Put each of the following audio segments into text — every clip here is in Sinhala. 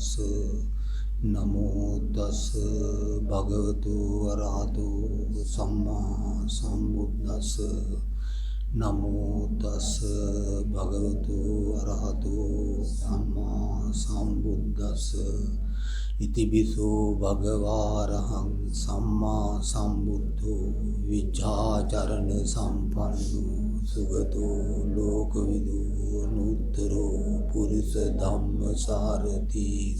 තස් නමෝ තස් භගවතු වරහතෝ සම්මා සම්බුද්දස්ස නමෝ තස් භගවතු වරහතෝ සම්මා සම්බුද්දස්ස ඉතිබිසෝ භගවාරහං සම්මා සම්බුද්ධෝ විචාචරණ සම්පන්නෝ සුගතෝ ලෝකවිදු අනුත්තරෝ පුරිස ධම්මසාරති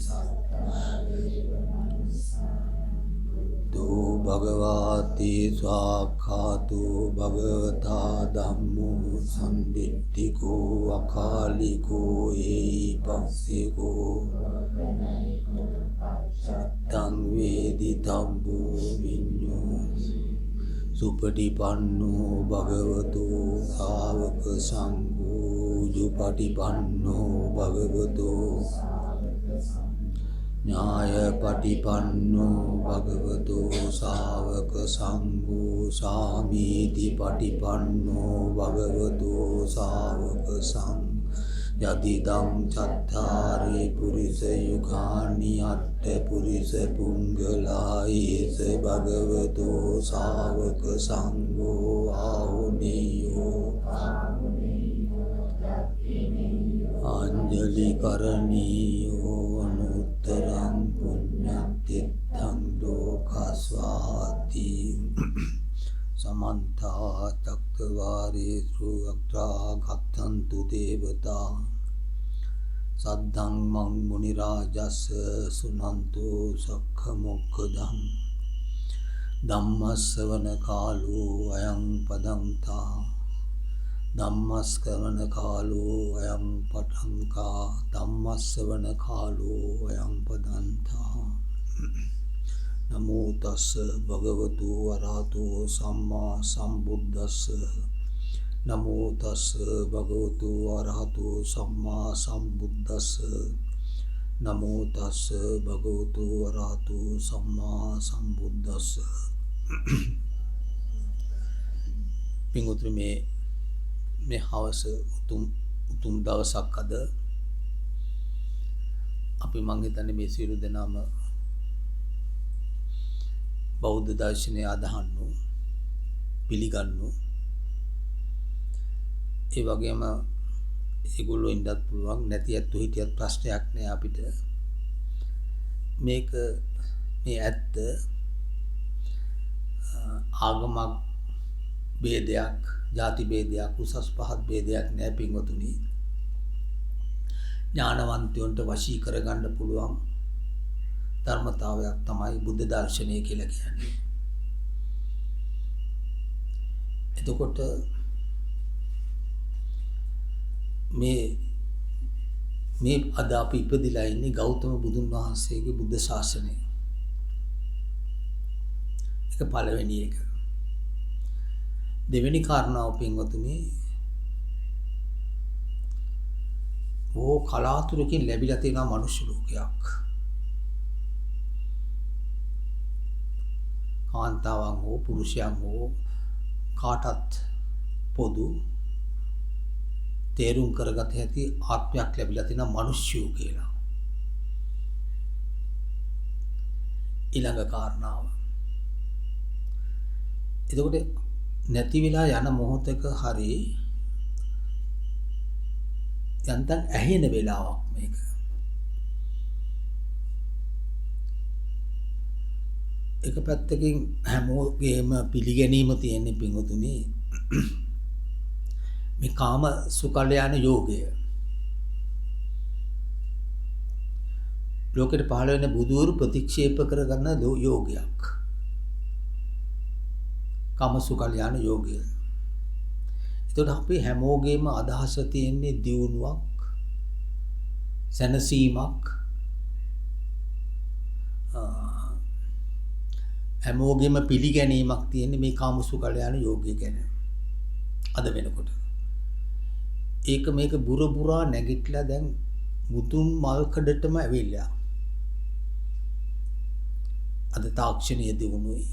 තෝ භගවාති ස්වාක්ඛාතෝ භගවතා ධම්මෝ සම්දිට්ඨිකෝ අකාලිකෝ ඒපස්සිකෝ තං වේදි තබ්බෝ විඤ්ඤෝ සුපටිපන්නෝ භගවතෝ ශාවක සංඝෝ යුපටිපන්නෝ භගවතෝ ඥායපටිපන්නෝ භගවතෝ ශාවක සංඝෝ සාමීති පටිපන්නෝ භගවතෝ ශාවක සංඝෝ යදිදං චත්තාරේ පුරිස යුගානි අට්ඨ පුරිස පුංගලායේස භගවතෝ ශාවක සංඝෝ ආහුනේයෝ අංජලි කරණීයෝ අනුත්තරං පුඤ්ඤතිත්තං ලෝකස්වාති සමන්තා චක්කවාරේසු අත්‍රා ගච්ඡන්තු දේවතා සද්ධම්මං මුනි රාජස් සුනන්තෝ සක්ඛ මොක්ඛදං ධම්මස්සවන කාලෝ අයං පදංතා ධම්මස්කවන කාලෝ අයං පඨංකා ධම්මස්සවන කාලෝ අයං පදන්තා නමෝ තස්ස භගවතු වරහතෝ සම්මා සම්බුද්දස්ස නමෝ තස්ස භගවතු වරහතෝ සම්මා සම්බුද්දස්ස නමෝ තස්ස භගවතු වරහතෝ සම්මා සම්බුද්දස්ස පින්වතුනි මේ හවස උතුම් දවසක් අද අපි මං හිතන්නේ මේ සියලු දෙනාම බෞද්ධ දර්ශනය අදහන්නු පිළිගන්නු ඒ වගේම ඒගොල්ලෝ ඉන්නත් පුළුවන් නැති ඇත්තු හිටියත් ප්‍රශ්නයක් නෑ අපිට මේ ඇත්ත ආගමක් ભેදයක් ಜಾති ભેදයක් උසස් පහත් ભેදයක් නෑ පින්වතුනි ඥානවන්තයන්ට වශී කරගන්න පුළුවන් ධර්මතාවයක් තමයි බුද්ධ දර්ශනය කියලා කියන්නේ. එතකොට මේ අද අපි ඉපදිලා ඉන්නේ ගෞතම බුදුන් වහන්සේගේ බුද්ධ ශාසනය. ඒක පළවෙනි එක. දෙවෙනි කාරණාව පින්වතුනි ඕ කලාතුරකින් ලැබිලා තියෙන මනුෂ්‍ය ලෝකයක්. කාන්තාවන් හෝ පුරුෂයන් හෝ කාටත් පොදු තේරුම් කරගත හැකි ආත්මයක් ලැබිලා තියෙන මිනිස්සු කියලා. ඊළඟ කාරණාව. එතකොට නැති වෙලා යන මොහොතක හරි යන්තම් ඇහෙන වෙලාවක් මේක. එක පැත්තකින් හැමෝගේම පිළිගැනීම තියෙන පින්වතුනි මේ කාම සුකල්යාණ යෝගය ලෝකෙට පහළ වෙන බුදුවරු ප්‍රතික්ෂේප කරගන්න යෝගයක් කාම සුකල්යාණ යෝගය. එතකොට අපි හැමෝගේම අදහස තියෙන්නේ දියුණුවක් සැනසීමක් හැමෝගෙම පිළිගැනීමක් තියෙන මේ කාමසුකල්යාණ යෝගය ගැන අද වෙනකොට. මේක බුරා නැගිටලා දැන් මුතුන් මල්කඩටම ඇවිල්ලා. අද තාක්ෂණීය දියුණුවයි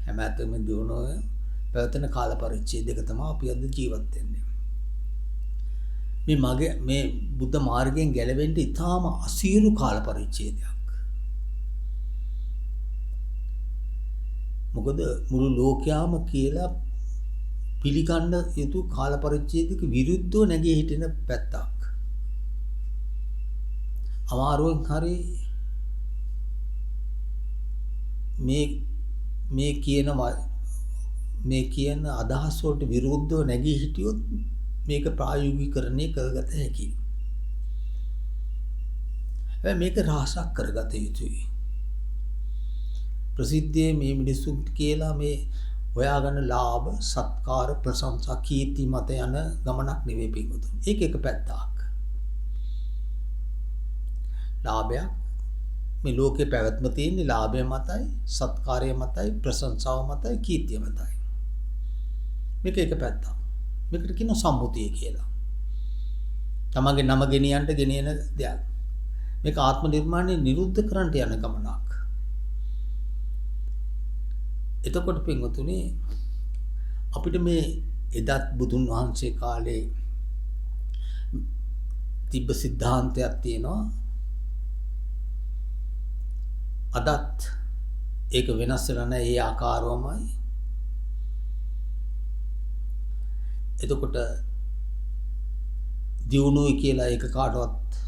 හැම අතම දියුණුව පැවතෙන කාල පරිච්ඡේදයක තමයි අපි අද ජීවත් වෙන්නේ. මේ බුද්ධ මාර්ගයෙන් ගැලවෙන්න ඉතාම අසීරු කාල පරිච්ඡේදයක්. මොකද මුළු ලෝකයාම කියලා පිළිගන්න යුතු කාල පරිච්ඡේදයක විරුද්ධව නැගී හිටින පැත්තක්. අමාරුවෙන් හරි මේ කියන අදහස් වලට විරුද්ධව නැගී හිටියොත් මේක ප්‍රායෝගිකරණය කරගත හැකියි. හැබැයි මේක රහසක් කරගත යුතුයි. ප්‍රසිද්ධියේ මේ මිනිස්සුන්ට කියලා මේ හොයාගන්න ලාභ, සත්කාර, ප්‍රශංසා, කීර්ති මත යන ගමනක් නෙවෙයි පිටුතුන්. ඒක එක පැත්තක්. ලාභයක් මේ ලෝකේ පැවැත්ම තියෙන්නේ ලාභය මතයි, සත්කාරය මතයි, ප්‍රශංසාව මතයි, කීර්තිය මතයි. මේක එක පැත්තක්. මේකට කියන සම්මුතිය කියලා. තමගේ නම ගෙනියන්න ගෙනියන දෙයක්. මේක ආත්ම නිර්මාණය නිරුද්ධ කරන්නට යන ගමනක්. එතකොට පින්වතුනි අපිට මේ එදත් බුදුන් වහන්සේ කාලේ තිබ්බ සිද්ධාන්තයක් තියෙනවා. අදත් ඒක වෙනස් වෙලා නැහැ ඒ ආකාරවමයි. එතකොට දියුණුවයි කියලා ඒක කාටවත්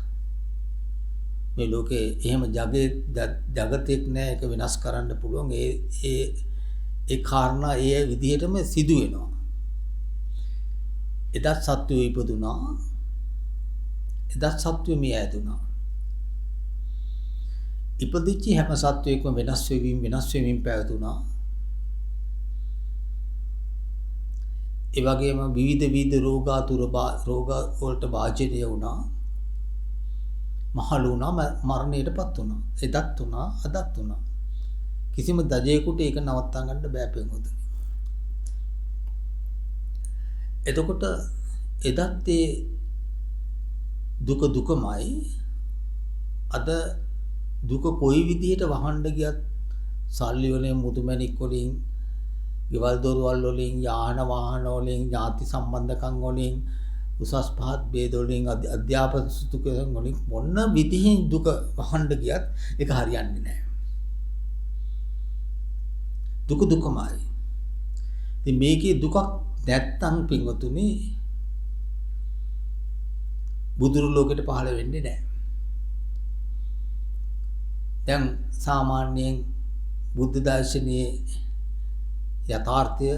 මේ ලෝකේ එහෙම ජගතෙක් නැහැ ඒක වෙනස් කරන්න පුළුවන්. ඒ කාරණා ඒ විදිහටම සිදු වෙනවා. එදත් සත්වෝ ඉපදුනා. එදත් සත්වෝ මිය ඇදුනා. ඉපදිච්ච හැම සත්වයකම වෙනස් වෙමින් පැවතුණා. ඒ වගේම විවිධ රෝගාතුර රෝග වලට වාජනය වුණා. මහලු වුණා, මරණයටපත් වුණා. එදත් වුණා, අදත් වුණා. කිසිම දජේකට ඒක නවත්තා ගන්න බෑ පින්වතුනි. එතකොට එදත් ඒ දුකමයි. අද දුක කොයි විදිහට වහන්න ගියත් සල්ලි වලින්, මුතුමැණික් වලින්, ගෙවල් දොරවල් වලින්, යාන වාහන වලින්, ඥාති සම්බන්ධකම් වලින්, උසස් පහත් ભેද වලින්, අධ්‍යාපන සුතුකම් වලින් මොන විදිහෙන් දුක වහන්න ගියත් ඒක හරියන්නේ නැහැ. දුකමයි. ඉතින් මේකේ දුකක් නැත්තම් පින්වතුනි බුදුරු ලෝකෙට පහළ වෙන්නේ නැහැ. දැන් සාමාන්‍යයෙන් බුද්ධ දර්ශනයේ යථාර්ථය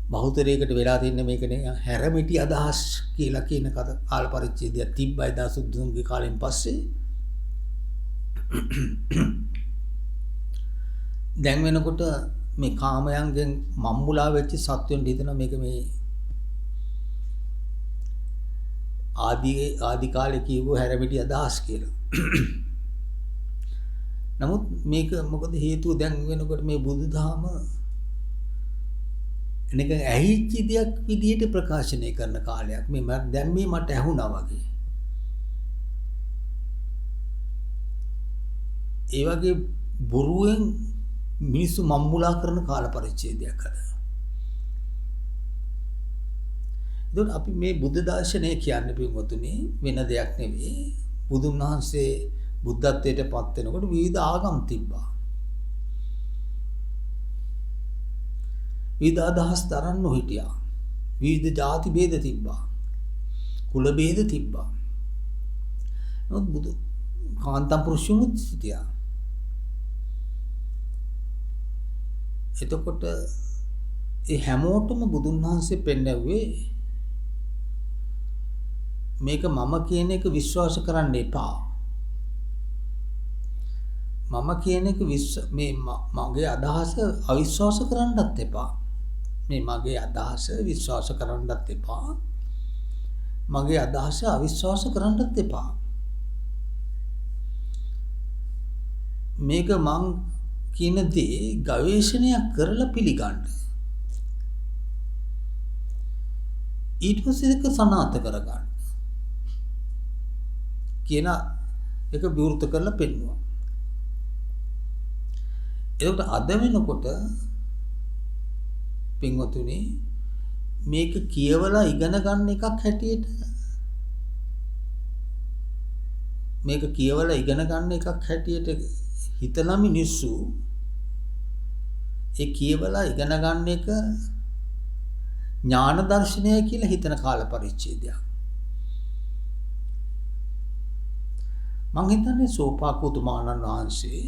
බහුතරයකට වෙලා තින්නේ මේකනේ හැරමිටි අදහස් කියලා කියන කාල පරිච්ඡේදය තිබ්බයි දාසුද්ධුන්ගේ කාලෙන් පස්සේ. දැන් වෙනකොට මේ කාමයන්ගෙන් මම්මුලා වෙච්ච සත්වෙන් හිතන මේක මේ ආදි කාලේ කියවු හැරමිටි අදහස් කියලා. නමුත් මේක මොකද හේතුව දැන් වෙනකොට මේ බුදුදහම එනක ඇහිච්ච දෙයක් විදිහට ප්‍රකාශනය කරන කාලයක්. මේ දැන් මේ මට ඇහුණා වගේ. ඒ වගේ බොරුවෙන් මිනිස්සු මම්මුලා කරන කාල පරිච්ඡේදයක් අද. එතකොට අපි මේ බුද්ධ දර්ශනය කියන්නේ පින්වතුනි වෙන දෙයක් නෙවෙයි. බුදුන් වහන්සේ බුද්ධත්වයට පත් වෙනකොට විවිධ ආගම් තිබ්බා. විවිධ අදහස් දරන්න හිටියා. විවිධ ಜಾති ભેද තිබ්බා. කුල ભેද තිබ්බා. නමුත් බුදු කාන්තම් පුරුෂයමුත් සිටියා. එතකොට ඒ හැමෝටම බුදුන් වහන්සේ පෙන්වුවේ මේක මම කියන එක විශ්වාස කරන්න එපා. මම කියන එක මගේ අදහස අවිශ්වාස කරන්නත් එපා. මේ මගේ අදහස විශ්වාස කරන්නත් එපා. මගේ අදහස අවිශ්වාස කරන්නත් එපා. මේක මං කියන දේ ගවේෂණයක් කරලා පිළිගන්න. ඊට පස්සේ ඒක සනාථ කරගන්න. කියන එක විවෘත කරලා පෙන්වුවා. ඒකට අද වෙනකොට පින්වතුනි මේක කියවලා ඉගෙන ගන්න එකක් හැටියට මේක කියවලා ඉගෙන ගන්න එකක් හැටියට හිතන මිනිස්සු ඒ කියවලා ඉගෙන ගන්න එක ඥාන දර්ශනය කියලා හිතන කාල පරිච්ඡේදයක්. මං හිතන්නේ සෝපාකෝතුමාණන් වහන්සේ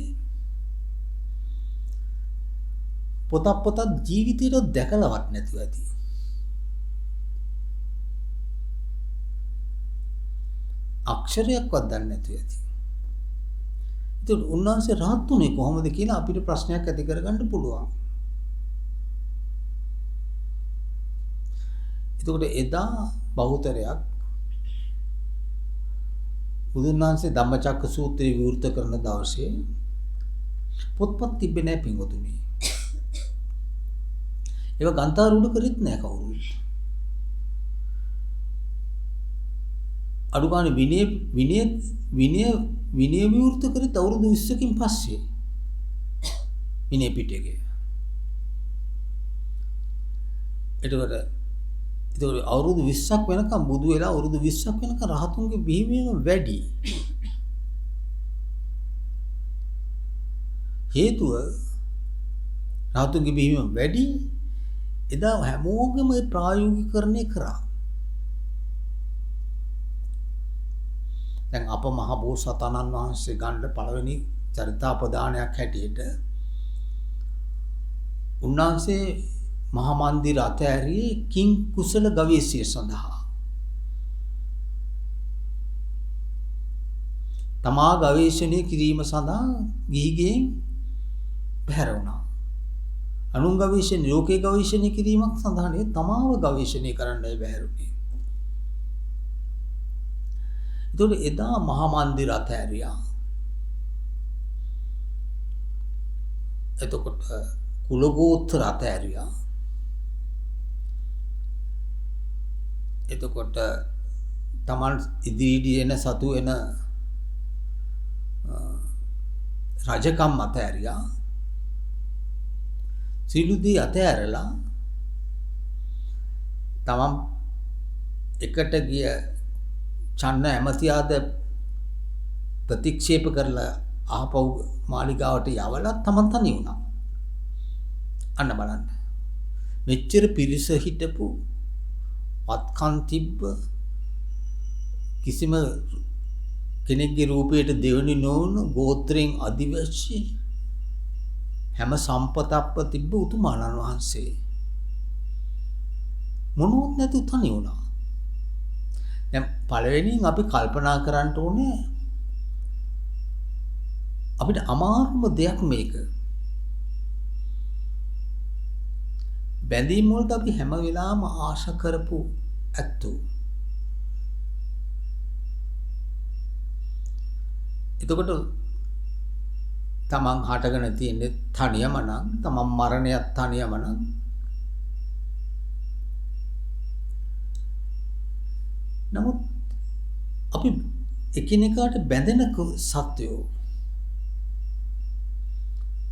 පොතක් ජීවිතේට දැකලවත් නැතුව ඇති. අක්ෂරයක්වත් දන්නේ නැතුව ඇති. ඒත් උන්වහන්සේ රහත් උනේ කොහොමද කියලා අපිට ප්‍රශ්නයක් ඇති කරගන්න පුළුවන්. එතකොට එදා බහුතරයක් බුදුන් වහන්සේ ධම්මචක්ක සූත්‍රය විවෘත කරන දවසේ පොත්පත් තිබ්බේ නැහැ පින්වතුනි. ඒව ගන්ථාරූඪ කරෙත් නැහැ කවුරුත්. අඩු ගානේ විනය විවෘත කරෙත් අවුරුදු 20කින් පස්සේ විනය පිටකේ. එතකොට අවුරුදු 20ක් වෙනකම් බුදු වෙලා අවුරුදු 20ක් වෙනකම් රහතුන්ගේ බිහිවීම වැඩි. හේතුව රහතුන්ගේ බිහිවීම වැඩි. එදා හැමෝගෙම ප්‍රායෝගිකකරණය කරා. දැන් අප මහ බෝසතාණන් වහන්සේ ගන්න පළවෙනි චරිතාපදානයක් හැටියට උන්වහන්සේ මහා මන්දිර අතෑරියේ කිං කුසල ගවේෂය සඳහා. තමා ගවේෂණය කිරීම සඳහා ගිහිගෙන් බැහැර වුණා. අනුන් ගවේෂණය ලෝකේ ගවේෂණය කිරීමක් සඳහා නෙවෙයි තමාව ගවේෂණය කරන්නයි බැහැර වුණේ. ඒතකොට එදා මහා මන්දිර අතෑරියා. එතකොට කුලගෝත්‍ර අතෑරියා. එතකොට තමන් ඉදිරියට එන සතු එන රජකම් අතෑරියා. සිළුදී අතෑරලා තමන් එකට ගිය චන්න ඇමතියාද ප්‍රතික්ෂේප කරලා ආපහු මාලිගාවට යවලා තමන් තනි වුණා. අන්න බලන්න. මෙච්චර පිරිස හිටපු වත්කම් තිබ්බ කිසිම කෙනෙක්ගේ රූපයට දෙවනි නොවුණු ගෝත්‍රයෙන් අදිවැසි හැම සම්පතක්ම තිබ්බ උතුමාණන් වහන්සේ මොනවත් නැතුව තනි වුණා. දැන් පළවෙනියෙන් අපි කල්පනා කරන්න ඕනේ අපිට අමාරුම දෙයක් මේක. බැඳීම් වලට අපි හැම වෙලාවම ආශා කරපු ඇත්තෝ. එතකොට තමන් හටගෙන තියෙන්නේ තනියම නම් තමන් මරණයත් තනියම නම් නමුත් අපි එකිනෙකාට බැඳෙන සත්‍යෝ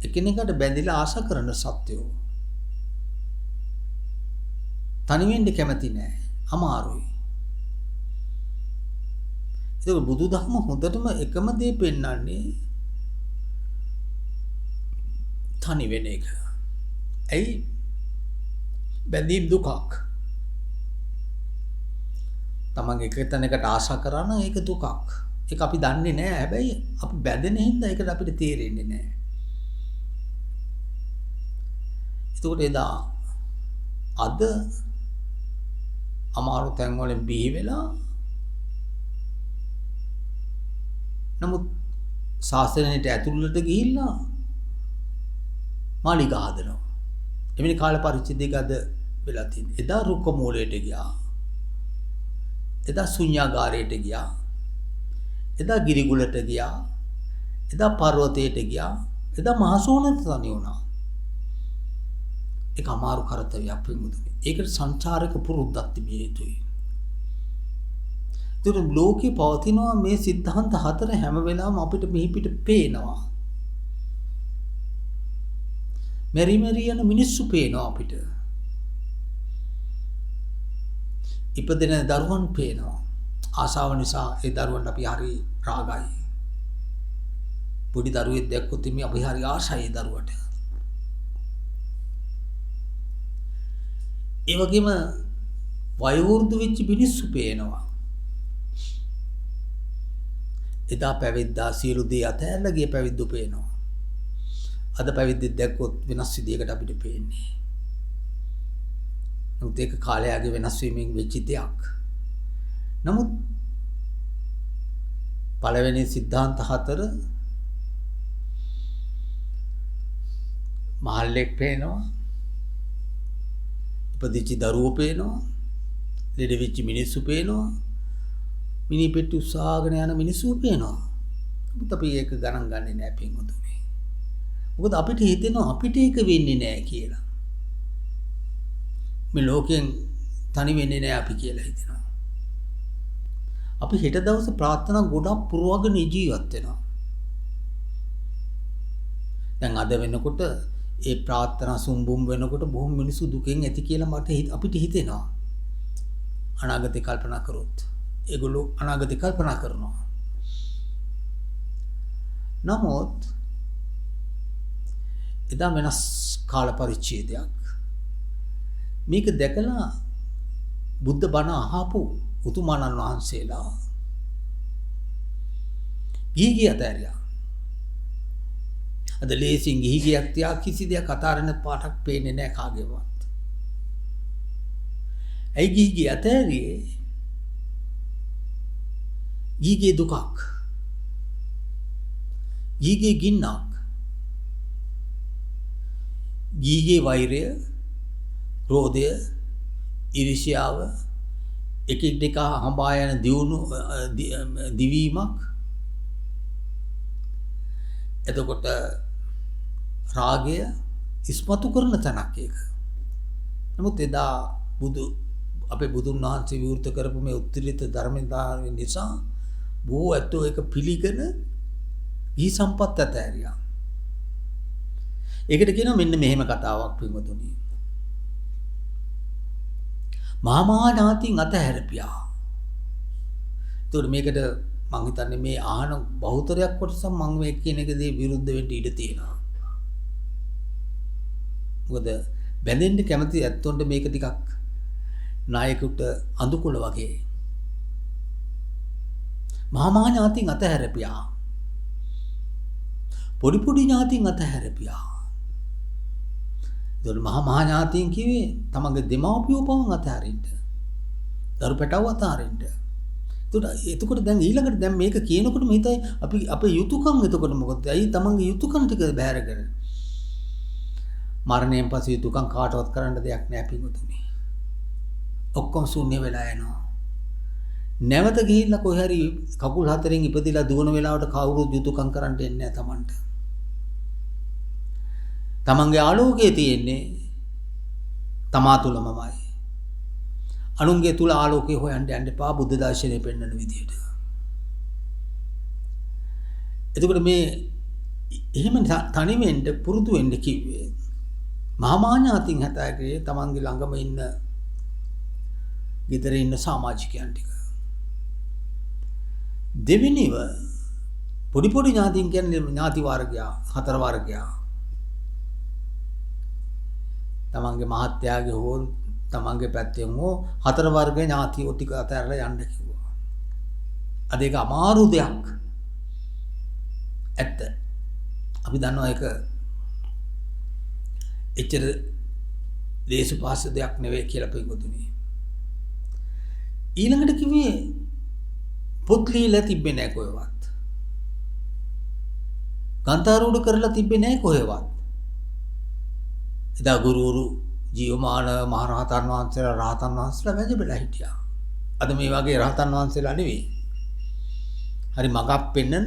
එකිනෙකාට බැඳිලා ආශා කරන සත්‍යෝ තනි වෙන්න කැමති නෑ අමාරුයි. ඒක බුදුදහම හොඳටම එකම දේ පෙන්වන්නේ තනි වෙන එක. ඇයි බැඳීම් දුකක්. තමන්ගේ එක තැනකට ආශා කරා නම් ඒක දුකක්. ඒක අපි දන්නේ නෑ. හැබැයි අපි බැඳෙන හින්දා ඒකට අපිට තේරෙන්නේ නෑ. ඒකට එදා අද අමාරු තැන් වලින් බිහි වෙලා නමුත් ශාසනයට ඇතුළට ගිහිල්ලා මාලිගා හදනවා. එවැනි කාල පරිච්ඡේදයක අද වෙලා තියෙනවා. එදා රුක්ක මූලයට ගියා. එදා ශුන්‍යාගාරයට ගියා. එදා ගිරිගුලට ගියා. එදා පර්වතයට ගියා. එදා මහසෝනට තනි වුණා. ඒක අමාරු කරතවයක් පිළිමුදුනේ. ඒකට සංචාරක පුරුද්දක් තිබිය යුතුයි. ඒතර ලෝකේ පවතිනවා මේ සිද්ධාන්ත හතර හැම වෙලාවෙම අපිට මෙහි පිට පේනවා. මෙරි යන මිනිස්සු පේනවා අපිට. ඉපදෙන දරුවන් පේනවා. ආසාව නිසා ඒ දරුවන්ට අපි හරි රාගයි. පොඩි දරුවෙක් දැක්කොත් මේ අපි හරි ආසයි ඒ දරුවට. ඒ වගේම වයෝවෘද්ධ වෙච්ච මිනිස්සු පේනවා. එදා පැවිද්දා සියලු දේ අතහැරලා ගිය පැවිද්දු පේනවා. අද පැවිද්දෙක් දැක්කොත් වෙනස් විදියකට අපිට පේන්නේ. නමුත් ඒක කාලයගේ වෙනස් වීමෙන් වෙච්ච දෙයක්. නමුත් පළවෙනි සිද්ධාන්ත 4 මහල්ලෙක් පේනවා. ඉපදිච්ච දරුවෝ පේනවා. ලෙඩ වෙච්ච මිනිස්සු පේනවා. මිනි පෙට්ටි උස්සාගෙන යන මිනිස්සු පේනවා. නමුත් අපි ඒක ගණන් ගන්නේ නැහැ පින්වතුනි. මොකද අපිට හිතෙනවා අපිට ඒක වෙන්නේ නැහැ කියලා. මේ ලෝකෙන් තනි වෙන්නේ නැහැ අපි කියලා හිතෙනවා. අපි හෙට දවසේ ප්‍රාර්ථනා ගොඩක් පුරවගෙන ජීවත් වෙනවා. දැන් අද වෙනකොට ඒ ප්‍රාර්ථනා සුම්බුම් වෙනකොට බොහොම මිනිස්සු දුකෙන් ඇති කියලා අපිට හිතෙනවා. අනාගතේ කල්පනා කරොත් ඒගොල්ලෝ අනාගතේ කල්පනා කරනවා. නමුත් එදා වෙනස් කාල පරිච්ඡේදයක්. මේක දැකලා බුද්ධ බණ අහපු උතුමන්න් වහන්සේලා ගිහි අතහැරියා. අද ලේසින් ගිහි ගියක් තියා කිසි දෙයක් අතාරින පාටක් පේන්නේ නැහැ කාගේවත්. ඇයි ගිහි අතහැරියේ? ගිහි දුකක්. ගිහි ගින්නක්. ගිහි වෛරය, ක්‍රෝධය, ඊර්ෂ්‍යාව, එක හඹා යන දිවීමක්. එතකොට රාගය ඉස්මතු කරන තැනක් ඒක. නමුත් එදා අපේ බුදුන් වහන්සේ විවෘත කරපු මේ උත්තරීත ධර්මතාවය නිසා බොහෝ ඇත්තෝ ඒක පිළිගෙන ගිහි සම්පත් ඇතෑරියා. ඒකට කියනවා මෙන්න මෙහෙම කතාවක් පින්වතුනි. මහා ඥාතීන් අතහැරපියා. ඒතකොට මේකට මං හිතන්නේ මේ ආහන බහුතරයක් කොටස මං මේ කියන එක දේ විරුද්ධ වෙන්න ඉඩ තියෙනවා. මොකද බැඳෙන්න කැමති ඇත්තොන්ට මේක ටිකක් නායකුට අඳුකුල වගේ. මහා ඥාතීන් අතහැරපියා. පොඩි ඥාතීන් අතහැරපියා. ඒතකොට මහා ඥාතීන් කිව්වේ තමන්ගේ දෙමව්පියෝ පවන් අතහරින්න. දරු පැටව අතහරින්න. එතකොට දැන් ඊළඟට දැන් මේක කියනකොට හිතයි අපි අපේ යුතුයකම් එතකොට මොකද? ඇයි තමන්ගේ යුතුයකම් ටික බැහැරගෙන? මරණයෙන් පස්සේ යුතුයකම් කාටවත් කරන්න දෙයක් නැහැ පිටුතුනි. ඔක්කොම ශූන්‍ය වෙලා යනවා. නැවත ගිහිල්ලා කොහේ හරි කකුල් හතරෙන් ඉපදිලා දුවන වෙලාවට කවුරුත් යුතුයකම් කරන්න දෙන්නේ නැහැ තමන්ට. තමන්ගේ ආලෝකයේ තියෙන්නේ තමා තුලමමයි. අනුන්ගේ තුල ආලෝකය හොයන්න යන්න එපා බුද්ධ දර්ශනය පෙන්වන විදියට. එතකොට මේ එහෙම තනි වෙන්න පුරුදු වෙන්න කිව්වේ මහා ඥාතීන් හතගේ තමන්ගේ ළඟම ඉන්න ගෙදර ඉන්න සමාජිකයන් ටික. දෙවෙනිව පොඩි ඥාතීන් කියන්නේ ඥාති වර්ගයා, හතර වර්ගයා. තමන්ගේ මහත්යාගේ හෝ තමන්ගේ පැත්තෙන් හෝ හතර වර්ග ඥාතියෝ ටික අතහැරලා යන්න කිව්වා. අද ඒක අමාරු දෙයක්. ඇත්ත. අපි දන්නවා ඒක එච්චර දේශපාලන දෙයක් නෙවෙයි කියලා පිටුතුනි. ඊළඟට කිව්වේ පොත් ලියලා තිබ්බේ නැහැ කොහෙවත්. ගන්තාරූඪ කරලා තිබ්බේ නැහැ කොහෙවත්. එදා ගුරුවරු ජීවමාන මහරහතන් වහන්සේලා රහතන් වහන්සේලා වැජබලා හිටියා. අද මේ වගේ රහතන් වහන්සේලා නෙවෙයි. හරි මගක් පෙන්නන,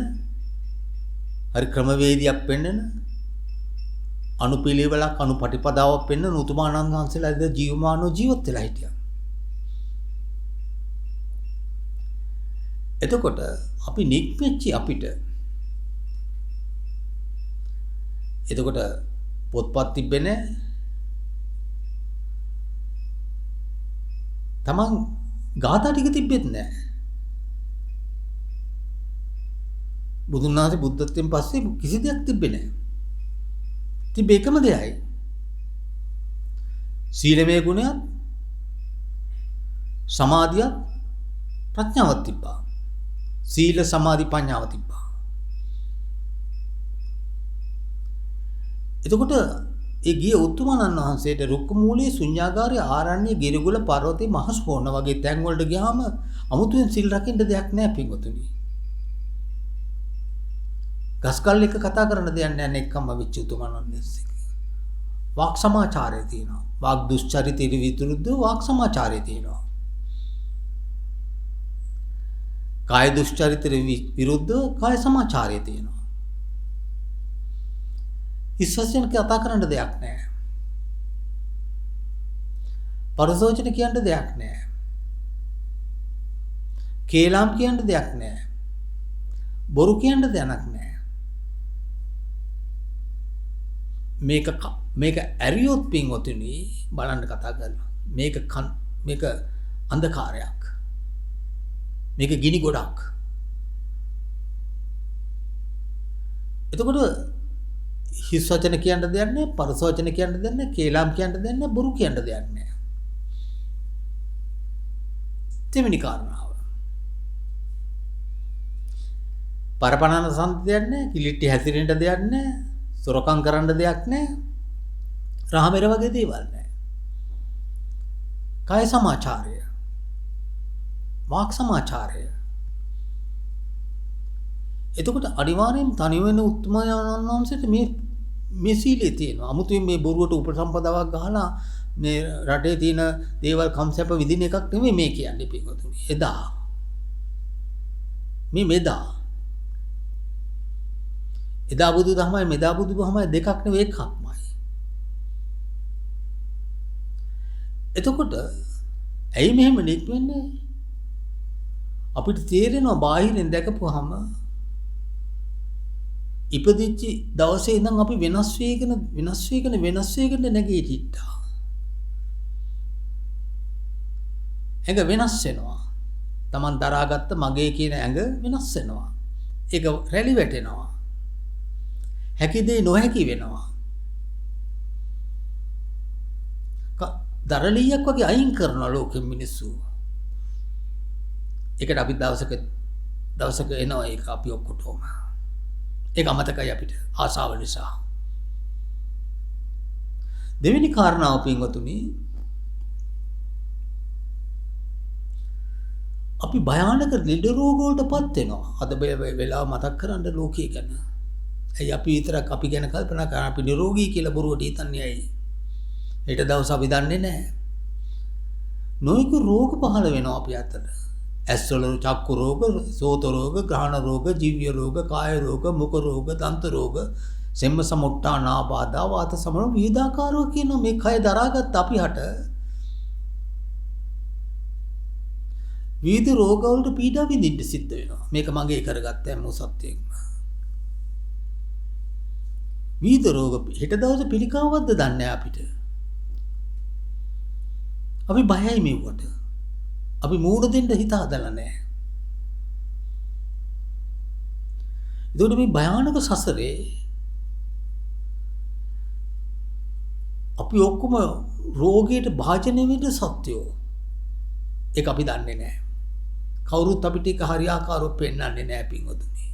හරි ක්‍රමවේදයක් පෙන්නන, අනුපිළිවෙලක් අනුපටිපදාවක් පෙන්නන උතුමාණන් වහන්සේලා අද ජීවමානව ජීවත් වෙලා හිටියා. එතකොට අපි නික්මෙච්චි අපිට එතකොට පොත්පත් තිබ්බේ නැහැ. තමන් ගාථා ටික තිබෙත් නැහැ. බුදුන් වහන්සේ බුද්ධත්වයෙන් පස්සේ කිසි දෙයක් තිබ්බේ නැහැ. තිබ්බේ එකම දෙයයි. සීලමය ගුණයත් සමාධියත් ප්‍රඥාවක් තිබ්බා. සීල සමාධි ප්‍රඥාව තිබ්බා. එතකොට ඒ ගිය උතුමනන් වහන්සේට රුක්ක මූලයේ ශුන්‍යාගාරයේ ආරණ්‍ය ගිරිගුල පර්වතයේ මහස්කෝණ වගේ තැන් වලට ගියාම අමුතුවෙන් සිල් රකින්න දෙයක් නැහැ පින්වතුනි. ගස්කල් එක කතා කරන දෙයක් නැහැ නෙක්කම්ම වෙච්ච උතුමනන් වහන්සේ. වාක් සමාචාරය තියෙනවා. වාක් දුස්චරිතයට විරුද්ධව වාක් සමාචාරය තියෙනවා. කාය දුස්චරිතයට විරුද්ධව කාය සමාචාරය තියෙනවා. ඉස්සෙන් කතා කරන්න දෙයක් නැහැ. පරසෝචන කියන්න දෙයක් නැහැ. කේලම් කියන්න දෙයක් නැහැ. බොරු කියන්න දෙයක් නැහැ. මේක ඇරියොත් පින්වතුනි බලන්න කතා කරනවා. මේක අන්ධකාරයක්. මේක ගිනි ගොඩක්. එතකොට හිස් වචන කියන්න දෙයක් නැහැ, පරස වචන කියන්න දෙයක් නැහැ, කේලම් කියන්න දෙයක් නැහැ, බොරු කියන්න දෙයක් නැහැ. දෙවෙනි කාරණාව. පරපණන සම්පතයක් නැහැ, කිලිටි හැසිරෙන්න දෙයක් නැහැ, සොරකම් කරන්න දෙයක් නැහැ, රාමෙර වගේ දේවල් නැහැ. කාය සමාචාරය, වාක් සමාචාරය. එතකොට අනිවාර්යෙන් තනි වෙන උත්තමයන්න් වහන්සේට මේ සීලේ තියෙනවා. අමුතුවෙන් මේ බොරුවට උපසම්පදාවක් ගහලා මේ රටේ තියෙන දේවල් කම්සැප විදින එකක් නෙමෙයි මේ කියන්නේ පිටුතුනි. එදා බුදු දහමයි මෙදා බුදු දහමයි දෙකක් නෙවෙයි එකක්මයි. එතකොට ඇයි මෙහෙම නික්වෙන්නේ? අපිට තේරෙනවා බාහිරින් දැකපුවාම ඉපදිච්ච දවසේ ඉඳන් අපි වෙනස් වෙගෙන නැගී හිටා. ඇඟ වෙනස් වෙනවා. Taman දරාගත්ත මගේ කියන ඇඟ වෙනස් වෙනවා. ඒක රැලි වැටෙනවා. හැකි දේ නොහැකි වෙනවා. දරලියක් වගේ අයින් කරනවා ලෝකෙ මිනිස්සු. ඒකට අපි දවසක එනවා ඒක අපි ඔක්කොටම. ඒක අමතකයි අපිට ආසාව නිසා. දෙවෙනි කාරණාව පින්වතුනි, අපි භයානක ලෙඩ රෝග වලටපත් වෙනවා. අද වෙලාව මතක් කරන්න ලෝකයේ ගැන. ඇයි අපි විතරක් අපි ගැන කල්පනා කරන්නේ? අපි නිරෝගී කියලා බොරුවට හිතන්නේ ඇයි? ඊට දවස් අපි දන්නේ නැහැ. නොයෙක් රෝග පහළ වෙනවා අපි අතර. ඇස්වල චක්කු රෝග, සෝත රෝග, ග්‍රහණ රෝග, ජීව්‍ය රෝග, කාය රෝග, මුඛ රෝග, දන්ත රෝග, සෙම්ම සමුට්ටාන ආබාධා, වාත සමන විවිධාකාරව කියන මේ කය දරාගත් අපි හට විවිධ රෝග වලට පීඩා විඳින්න සිද්ධ වෙනවා. මේක මගේ කරගත්ත හැම සත්‍යයක්ම. විවිධ රෝග හෙට දවසේ පිළිකාවක්ද දන්නේ අපිට. අපි බයයි මෙවට. අපි මූණ දෙන්න හිත හදලා නැහැ. ඒකට මේ භයානක සසරේ අපි ඔක්කොම රෝගයට භාජනය වෙන්න සත්‍යෝ. ඒක අපි දන්නේ නැහැ. කවුරුත් අපිට ඒක හරියාකාරව පෙන්වන්නේ නැහැ පින්වතුනි.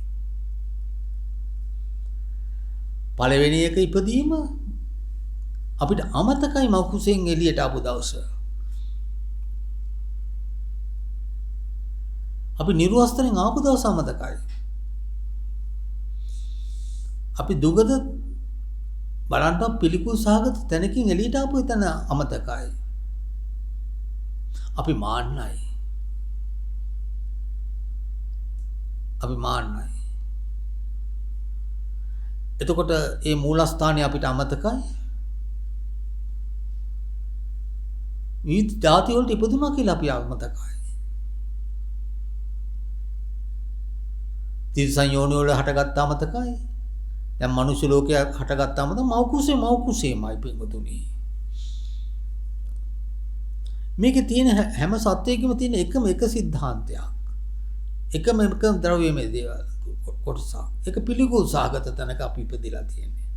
පළවෙනි එක ඉපදීම අපිට අමතකයි මව්කුසෙන් එළියට ආපු දවස. අපි නිර්වස්තරෙන් ආපු දවස අමතකයි. අපි දුගද බලන්න පිළිකුල් සහගත තැනකින් එළියට ආපු තැන අමතකයි. අපි මාන්නයි. එතකොට මේ මූලස්ථානය අපිට අමතකයි. විවිධ ಜಾති වලට ඉපදුනා කියලා අපි අමතකයි. තිරිසන් යෝනි වල හටගත්ත අමතකයි. දැන් මනුෂ්‍ය ලෝකයේ හටගත්තාම තමයි මෞකුසෙමයි පින්වතුනි. මේකේ තියෙන හැම සත්‍යයකම තියෙන එකම එක සිද්ධාන්තයක්. එකම ද්‍රව්‍යමය දේවල් කොටසක්. ඒක පිළිකුල් සාගත තැනක අපි ඉපදිලා තියෙන්නේ.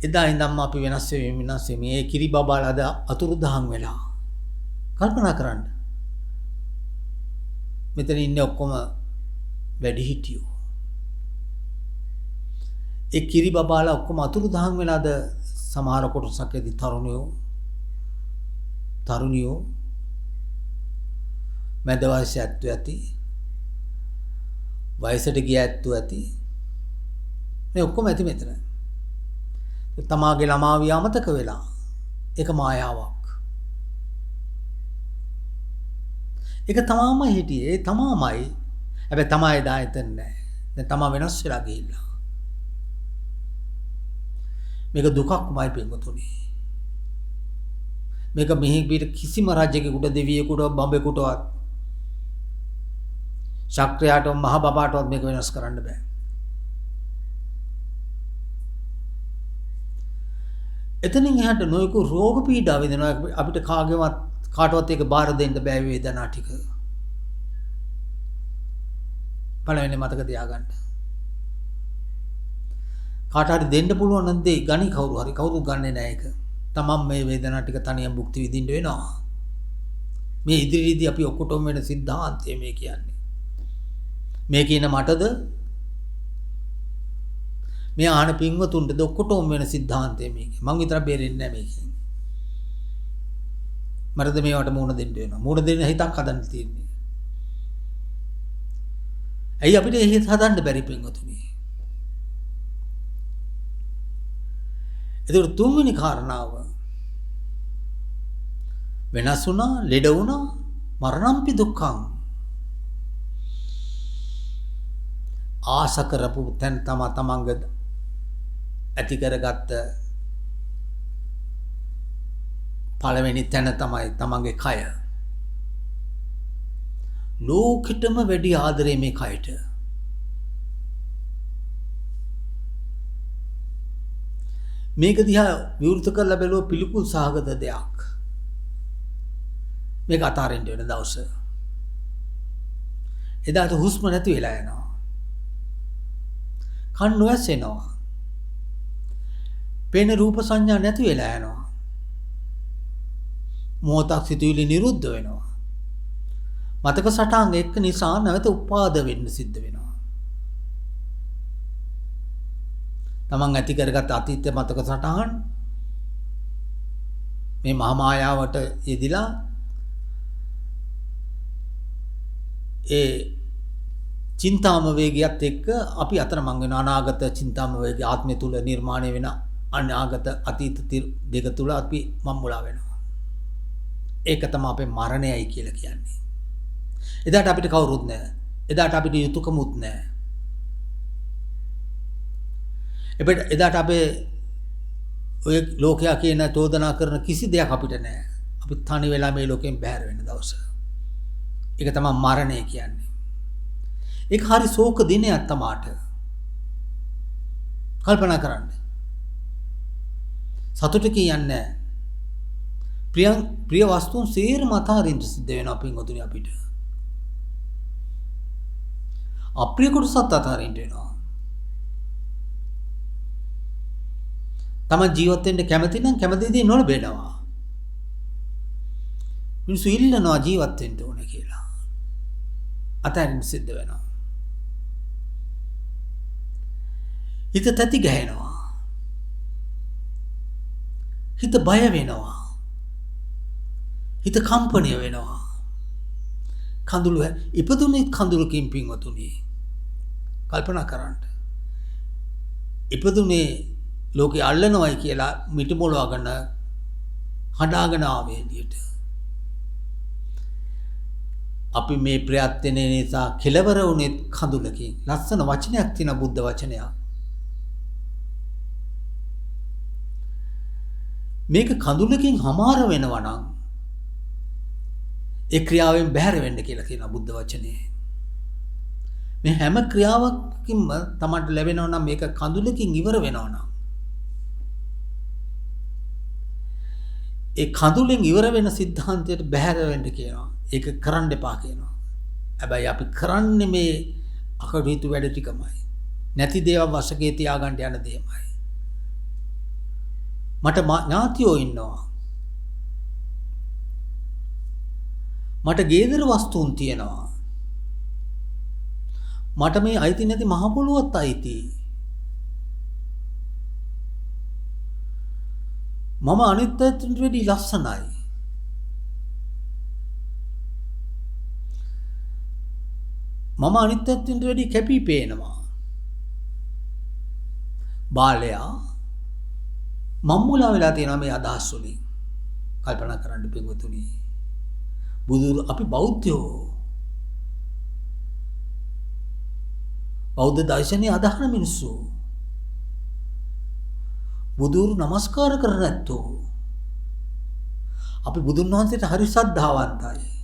එදා ඉඳන්ම අපි වෙනස් වෙමින් මේ කිරි බබාලාද අතුරුදහන් වෙලා. කල්පනා කරන්න. මෙතන ඉන්නේ ඔක්කොම වැඩිහිටියෝ. ඒ කිරි බබාලා ඔක්කොම අතුරුදහන් වෙලාද සමහර කොටසක් ඇති තරුණියෝ මැද වයසේ ඇත්තෝ ඇති වයසට ගිය ඇත්තෝ ඇති මේ ඔක්කොම ඇති මෙතන. තමාගේ ළමාවිය අමතක වෙලා ඒක මායාවක්. ඒක තමාමයි හිටියේ ඒ තමාමයි. හැබැයි තමා එදා එතන නැහැ. දැන් තමා වෙනස් වෙලා ගිහිල්ලා. මේක දුකක්මයි පින්වතුනි. මේක මෙහි පිට කිසිම රජෙකුට දෙවියෙකුට බඹෙකුටවත් ශක්‍රයාටවත් මහ බබාටවත් මේක වෙනස් කරන්න බෑ. එතනින් එහාට නොයෙකු රෝග පීඩා විඳිනවා අපිට කාටවත් ඒක බාර දෙන්න බෑ වේදනා ටික. පළවෙනි මතක තියාගන්න. කාට හරි දෙන්න පුළුවන් නම් දෙයි ගනි කවුරු ගන්නෙ නෑ ඒක. තමන් මේ වේදනා ටික තනියම භුක්ති විඳින්න වෙනවා. මේ ඉදිරියේදී අපි ඔක්කොටම වෙන සිද්ධාන්තය මේ කියන්නේ. මේ කියන මටද මේ ආහන පින්වතුන්ටද ඔක්කොටම වෙන සිද්ධාන්තය මේක. මං විතර බේරෙන්නේ නැහැ මේකෙන්. මටද මේවට මුණ දෙන්න වෙනවා. මුණ දෙන්න හිතක් හදන්න තියෙන්නේ. ඇයි අපිට ඒ හිත හදන්න බැරි පින්වතුනි? ඒක තුන්වෙනි කාරණාව. වෙනස් වුණා, ලෙඩ වුණා, මරණම්පි දුක්ඛං. ආස කරපු තැන් තමන්ග ඇති කරගත්ත පළවෙනි තැන තමයි තමන්ගේ කය. ලෝකෙටම වැඩි ආදරේ මේ කයට. මේක දිහා විවෘත කරලා බැලුව පිළිකුල් සහගත දෙයක්. මේක අතාරින්න වෙන දවස. එදාට හුස්ම නැති වෙලා යනවා. කන් නොඇසෙනවා. පේන රූප සංඥා නැති වෙලා යනවා. මොහොතක් සිතුවිලි නිරුද්ධ වෙනවා. මතක සටහන් එක්ක නිසා නැවත උපාද වෙන්න සිද්ධ වෙනවා. තමන් ඇති කරගත් අතීත මතක සටහන් මේ මහා මායාවට යෙදිලා ඒ චින්තාම වේගයත් එක්ක අපි අතරමං වෙන අනාගත චින්තාම වේගය ආත්මය තුල නිර්මාණය වෙන අනාගත අතීත දෙක තුල අපි මම්මුලා වෙනවා. ඒක තමයි අපේ මරණයයි කියලා කියන්නේ. එදාට අපිට කවුරුත් නැහැ. එදාට අපිට යුතුයකමුත් නැහැ. එදාට අපේ ඔය ලෝකයා කියන චෝදනා කරන කිසි දෙයක් අපිට නැහැ. අපි තනි වෙලා මේ ලෝකෙන් බැහැර වෙන දවස. ඒක තමයි මරණය කියන්නේ. ඒක හරි ශෝක දිනයක් තමාට. කල්පනා කරන්න. සතුට කියන්නේ ප්‍රිය වස්තුන් සේරම අතහරින්න සිද්ධ වෙනවා පින්වතුනි අපිට. අප්‍රිය කොටසත් අතහරින්න වෙනවා. තම ජීවත් වෙන්න කැමති නම් කැමති දේ නොලබෙනවා. මිනිස්සු ඉල්ලනවා ජීවත් වෙන්න ඕනේ කියලා. අතහරින්න සිද්ධ වෙනවා. හිත තැති ගහනවා. හිත බය වෙනවා. හිත කම්පණය වෙනවා. කඳුළු ඉපදුනේ කඳුළුකින් පින්වතුනි. කල්පනා කරන්න. ඉපදුනේ ලෝකේ අල්ලනවයි කියලා මිටි මොලවගෙන හඬාගෙන ආවේ එළියට. අපි මේ ප්‍රයත්න නිසා කෙලවර වුණේ කඳුලකින්. ලස්සන වචනයක් තියෙන බුද්ධ වචනයක්. මේක කඳුලකින් හමාර වෙනවා නම් ඒ ක්‍රියාවෙන් බැහැර වෙන්න කියලා කියන බුද්ධ වචනේ. මේ හැම ක්‍රියාවකින්ම තමන්ට ලැබෙනවා නම් මේක කඳුලකින් ඉවර වෙනවා නම් ඒ කඳුලෙන් ඉවර වෙන සිද්ධාන්තයට බැහැර වෙන්න කියනවා. ඒක කරන්න එපා කියනවා. හැබැයි අපි කරන්නේ මේ අකටයුතු වැඩ ටිකමයි. නැති දේවල් වශකේ තියාගන්න යන දෙයමයි. මට ඥාතියෝ ඉන්නවා. මට ගේදර වස්තුන් තියෙනවා. මට මේ අයිති නැති මහ පොළොවත් අයිති. මම අනිත් අයට වැඩි ලස්සනයි. මම අනිත් අයට වැඩි කැපී පේනවා. බාලයා මම්මුලා වෙලා තියෙනවා මේ අදහස් වලින්. කල්පනා කරන්න පිටුතුනි. බුදුරු අපි බෞද්ධයෝ. බෞද්ධ දර්ශනය අදහන මිනිස්සු. බුදුරු නමස්කාර කරන ඇත්තෝ. අපි බුදුන් වහන්සේට හරි ශ්‍රද්ධාවන්තයි.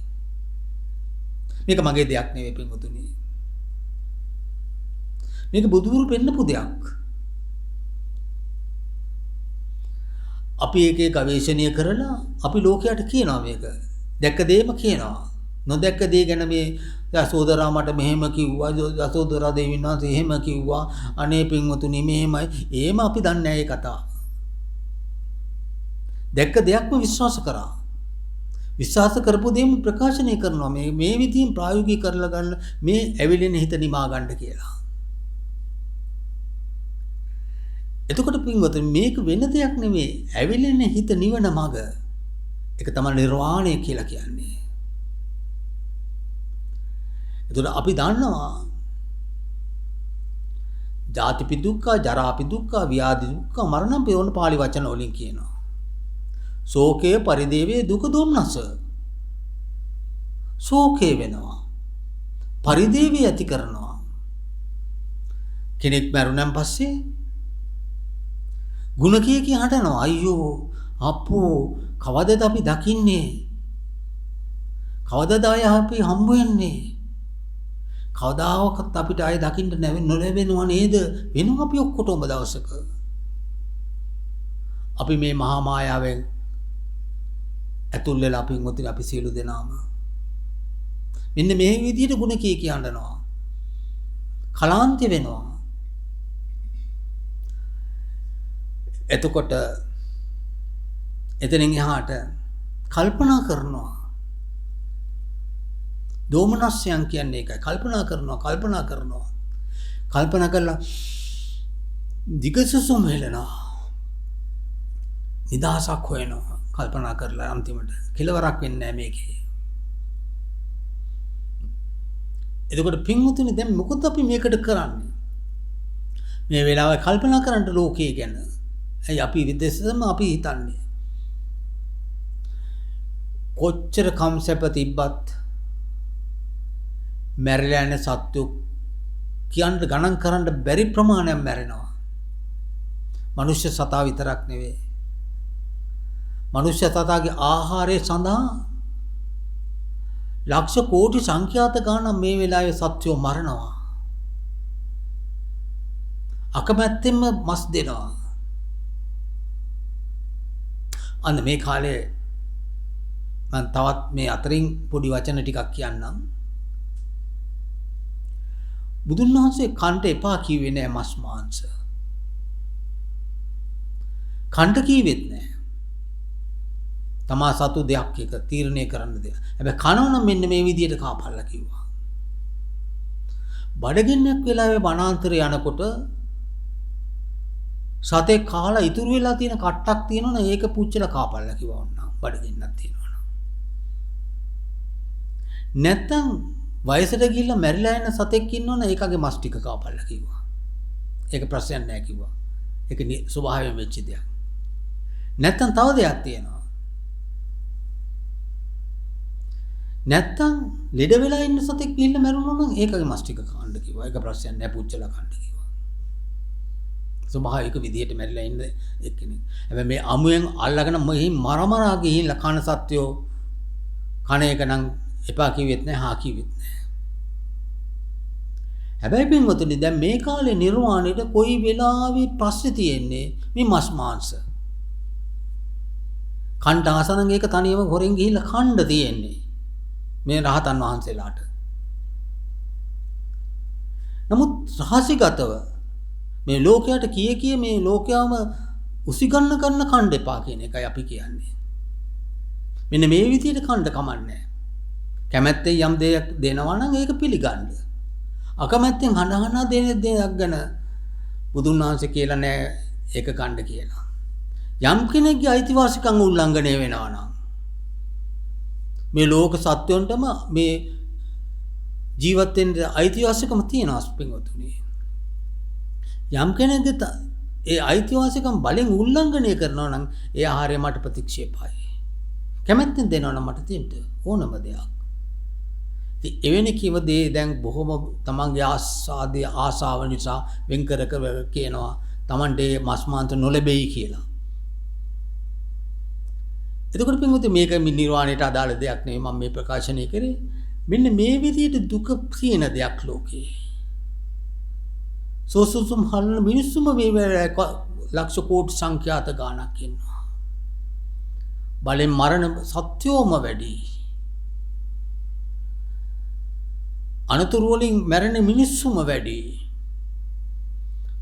මේක මගේ දෙයක් නෙවෙයි පිටුතුනි. මේක බුදුරු පෙන්නපු දෙයක්. අපි ඒකේ ගවේෂණය කරලා අපි ලෝකයට කියනවා මේක. දැක්ක දේම කියනවා. නොදැක්ක දේ ගැන මේ යසෝදරා මට මෙහෙම කිව්වා, යසෝදරා දෙවියන් වහන්සේ එහෙම කිව්වා, අනේ පින්වතුනි මෙහෙමයි. එහෙම අපි දන්නේ නැහැ ඒ කතාව. දැක්ක දෙයක්ම විශ්වාස කරා. විශ්වාස කරපු දේම ප්‍රකාශනය කරනවා. මේ විදිහින් ප්‍රායෝගික කරලා ගන්න මේ ඇවිලෙන හිත නිමා ගන්න කියලා. එතකොට පින්වතුනි මේක වෙන දෙයක් නෙමෙයි. ඇවිලෙන හිත නිවන මඟ. ඒක තමයි නිර්වාණය කියලා කියන්නේ. එතකොට අපි දන්නවා ජාතිපි දුක්ඛ, ජරාපි දුක්ඛ, ව්‍යාධි දුක්ඛ, මරණම් පෙරෝන පාළි වචන වලින් කියනවා. ශෝකය, පරිදේවයේ දුක දුම්නස. ශෝකේ වෙනවා. පරිදේවය ඇති කරනවා. කෙනෙක් මරුණන් පස්සේ ගුණ කිය හටනවා. අයියෝ අප්පෝ කවදද අපි දකින්නේ? කවදද අපි හම්බ වෙන්නේ? කවදාවත් අපිට ආයේ දකින්න නොලැබෙනව නේද? වෙනවා අපි ඔක්කොටම දවසක. අපි මේ මහා මායාවෙන් ඇතුල් වෙලා අපි සියලු දෙනාම මෙන්න මේ විදිහට ගුණ කියනවා. කලාන්ති වෙනවා. එතකොට එතනින් එහාට කල්පනා කරනවා. දෝමනස්යන් කියන්නේ ඒකයි. කල්පනා කරනවා. කල්පනා කරලා දිගසසුම් හෙලනවා. නිදහසක් හොයනවා. කල්පනා කරලා අන්තිමට කෙලවරක් වෙන්නේ නැහැ මේකේ. එතකොට පින්වතුනි දැන් මොකද අපි මේකට කරන්නේ? මේ වෙලාවේ කල්පනා කරන්න ලෝකයේ ගැන. ඇයි අපි විදේශෙම අපි හිතන්නේ? කොච්චර කම්සැප තිබ්බත් මැරිලා යන සත්තු කියන්න ගණන් කරන්න බැරි ප්‍රමාණයක් මැරෙනවා. මනුෂ්‍ය සතා විතරක් නෙවෙයි. මනුෂ්‍ය සතාගේ ආහාරය සඳහා ලක්ෂ කෝටි සංඛ්‍යාත ගණන් මේ වෙලාවේ සත්වෝ මරනවා. අකමැත්තෙන්ම මස් දෙනවා. අන්න මේ කාලේ මම තවත් මේ අතරින් පොඩි වචන ටිකක් කියන්නම්. බුදුන් වහන්සේ කන්ට එපා කිව්වේ නෑ මස් මාංශ. කන්ට කිව්වෙත් නෑ. තමා සතු දෙයක් එක තීරණය කරන්න දෙයක්. හැබැයි කනවනම් මෙන්න මේ විදියට කාපල්ලා කිව්වා. බඩගින්නක් වෙලාවේ වනාන්තරේ යනකොට සතේ කාලා ඉතුරු වෙලා තියෙන කට්ටක් තියෙනවනේ ඒක පුච්චලා කාපල්ලා කිව්වා වුණා. බඩගින්නක් තියෙනවා. නැත්තම් වයසට ගිහිල්ලා මැරිලා යන සතෙක් ඉන්නවනේ ඒකගේ මස් ටික කාපල්ලා කිව්වා. ඒක ප්‍රශ්නයක් නෑ කිව්වා. ඒක ස්වභාවයෙන් වෙච්ච දෙයක්. නැත්තම් තව දෙයක් තියෙනවා. නැත්තම් ලෙඩ වෙලා ඉන්න සතෙක් ගිහිල්ලා මැරුණා නම් ඒකගේ මස් ටික කන්න කිව්වා. ඒක ප්‍රශ්නයක් නෑ පුච්චලා කන්න කිව්වා. ස්වභාවික විදියට මැරිලා ඉන්න එක්කෙනෙක්. හැබැයි මේ අමුයෙන් අල්ලගෙන මෙහි මරමරා ගිහිල්ලා කන සත්‍යෝ කන එක නම් එපා කිව්වෙත් නෑ හා කිව්වෙත් නෑ. හැබැයි පින්වතුනි දැන් මේ කාලේ නිර්වාණයට කොයි වෙලාවෙ පස්සේ තියෙන්නේ මේ මස් මාංශ. කණ්ඩ ආස නම් ඒක තනියම හොරෙන් ගිහිල්ලා කණ්ඩ තියෙන්නේ. මේ රහතන් වහන්සේලාට. නමුත් රහසිගතව මේ ලෝකයට කිය මේ ලෝකයාම උසිගන්න කණ්ඩ එපා කියන එකයි අපි කියන්නේ. මෙන්න මේ විදිහට කණ්ඩ කමන්නේ. කැමැත්තෙන් යම් දෙයක් දෙනවා නම් ඒක පිළිගන්න. අකමැත්තෙන් හඬහඬ දෙන දෙයක් ගැන බුදුන් වහන්සේ කියලා නෑ ඒක කණ්ඩ කියලා. යම් කෙනෙක්ගේ අයිතිවාසිකම් උල්ලංඝනය වෙනවා නම් මේ ලෝක සත්වයන්ටම මේ ජීවත් වෙන්න අයිතිවාසිකම තියෙනවා පින්වතුනි. යම් කෙනෙක්ගේ ඒ අයිතිවාසිකම් බලෙන් උල්ලංඝනය කරනවා නම් ඒ ආහාරය මට ප්‍රතික්ෂේපයි. කැමැත්තෙන් දෙනවා නම් මට තියෙන්න ඕනම දෙයක්. ඉතින් එවැනි කිව දේ දැන් බොහොම තමන්ගේ ආසාව නිසා වෙන් කර කියනවා තමන්ට මස් මාංශ නොලැබෙයි කියලා. එතකොට පින්වතුනි මේක නිර්වාණයට අදාළ දෙයක් නෙවෙයි මම මේ ප්‍රකාශනය කරේ. මෙන්න මේ විදිහට දුක තියෙන දෙයක් ලෝකේ. සෝසුසුම් හල්න මිනිස්සුම මේ ලක්ෂ කෝටි සංඛ්‍යාත ගාණක් ඉන්නවා. බලෙන් මරණ සත්‍යෝම වැඩි. අනතුරු වලින් මැරෙන මිනිස්සුම වැඩි.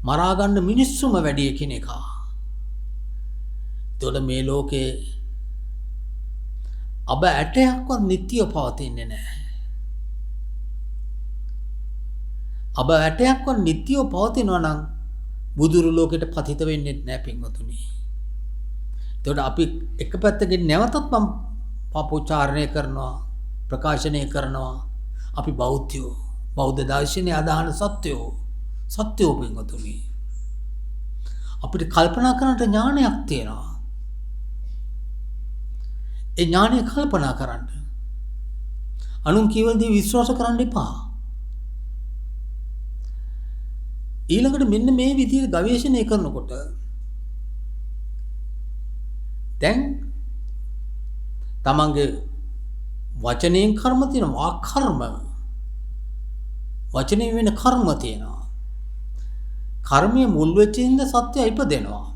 මරා ගන්න මිනිස්සුම වැඩි එකිනෙකා. එතකොට මේ ලෝකේ අබ ඇටයක්වත් නිට්ටිය පවතින්නේ නැහැ. අබ ඇටයක්වත් නිට්ටිය පවතිනවා නම් බුදුරු ලෝකෙට පතිත වෙන්නේ නැහැ පින්වතුනි. එතකොට අපි එක පැත්තකින් නැවතත් මම පාපෝච්චාරණය කරනවා ප්‍රකාශනය කරනවා අපි බෞද්ධයෝ බෞද්ධ දර්ශනයේ අදහන සත්‍යෝ පින්වතුනි. අපිට කල්පනා කරන්නට ඥානයක් තියෙනවා. ඒ ඥානය කල්පනා කරන්න. අනුන් කියවන දේ විශ්වාස කරන්න එපා. ඊළඟට මෙන්න මේ විදිහට ගවේෂණය කරනකොට දැන් තමන්ගේ වචනයෙන් කර්ම තියෙනවා කර්ම. වචනයෙන් වෙන කර්ම තියෙනවා. කර්මයේ මුල් වෙච්ච ඉඳ සත්‍ය ඉපදෙනවා.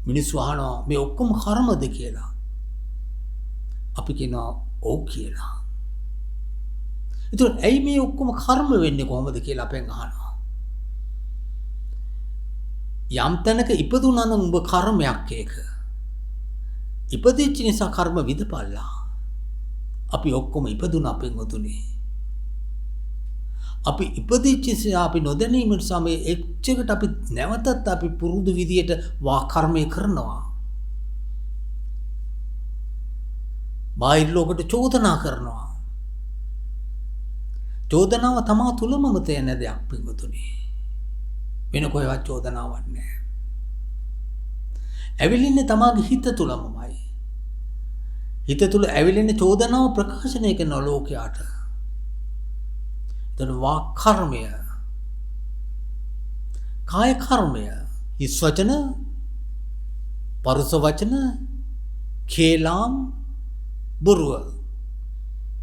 මිනිස්සු අහනවා මේ ඔක්කොම කර්මද කියලා. අපි කියනවා ඔව් කියලා. ඒතකොට ඇයි මේ ඔක්කොම කර්ම වෙන්නේ කොහොමද කියලා අපෙන් අහනවා. යම් තැනක ඉපදුනා නම් උඹ කර්මයක් ඒක. ඉපදිච්ච නිසා කර්ම විදපල්ලා. අපි ඔක්කොම ඉපදුනා පින්වතුනි. අපි ඉපදිච්ච නිසා අපි නොදැනීම නිසා මේ එච්චකට අපි නැවතත් අපි පුරුදු විදියට වා කර්මය කරනවා. බාහිර ලෝකෙට චෝදනා කරනවා. චෝදනාව තමා තුලම තියෙන දෙයක් පින්වතුනි. වෙන කොහෙවත් චෝදනාවක් නැහැ. ඇවිලින්නේ තමාගේ හිත තුලමයි. හිත තුල ඇවිලින්නේ චෝදනාව ප්‍රකාශනය කරන ලෝකයට. ඒතර වාක් කර්මය, කාය කර්මය, හිස් වචන, පරුස වචන, කේලම්, බොරුව.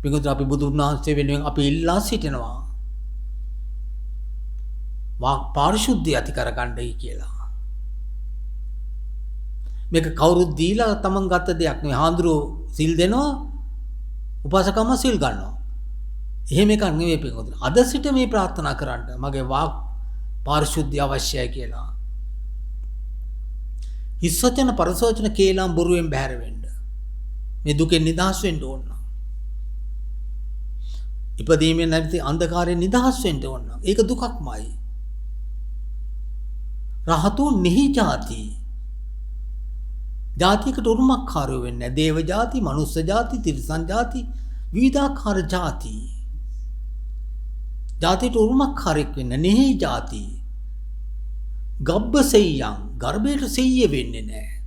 පිටුත් අපි බුදුන් වහන්සේ වෙනුවෙන් අපි ඉල්ලා සිටිනවා. වාක් පාරිශුද්ධිය ඇති කරගන්නයි කියලා. මේක කවුරුත් දීලා තමන් ගත්ත දෙයක් නෙවෙයි. හාමුදුරුවෝ සිල් දෙනවා, උපාසකම්ම සිල් ගන්නවා. එහෙම එකක් නෙවෙයි පිටුත්. අද සිට මේ ප්‍රාර්ථනා කරන්න මගේ වාක් පාරිශුද්ධිය අවශ්‍යයි කියලා. හිස් වචන, පරුස වචන, කේලම්, බොරුවෙන් බැහැර වෙන්න. මේ දුකෙන් නිදහස් වෙන්න ඕන. ඉපදීමෙන් නැති අන්ධකාරයෙන් නිදහස් වෙන්න ඕන. ඒක දුකක්මයි. රහතුන් නිහි ಜಾති. ಜಾතියකට උරුමකාරයෝ වෙන්නේ. දේව ಜಾති, මනුස්ස ಜಾති, තිරිසන් ಜಾති, විවිධාකාර ಜಾති. ಜಾතියට උරුමකාරයෙක් වෙන්න නිහි ಜಾති. ගබ්බසෙය්‍යං ගර්භයට සෙය්‍ය වෙන්නේ නැහැ.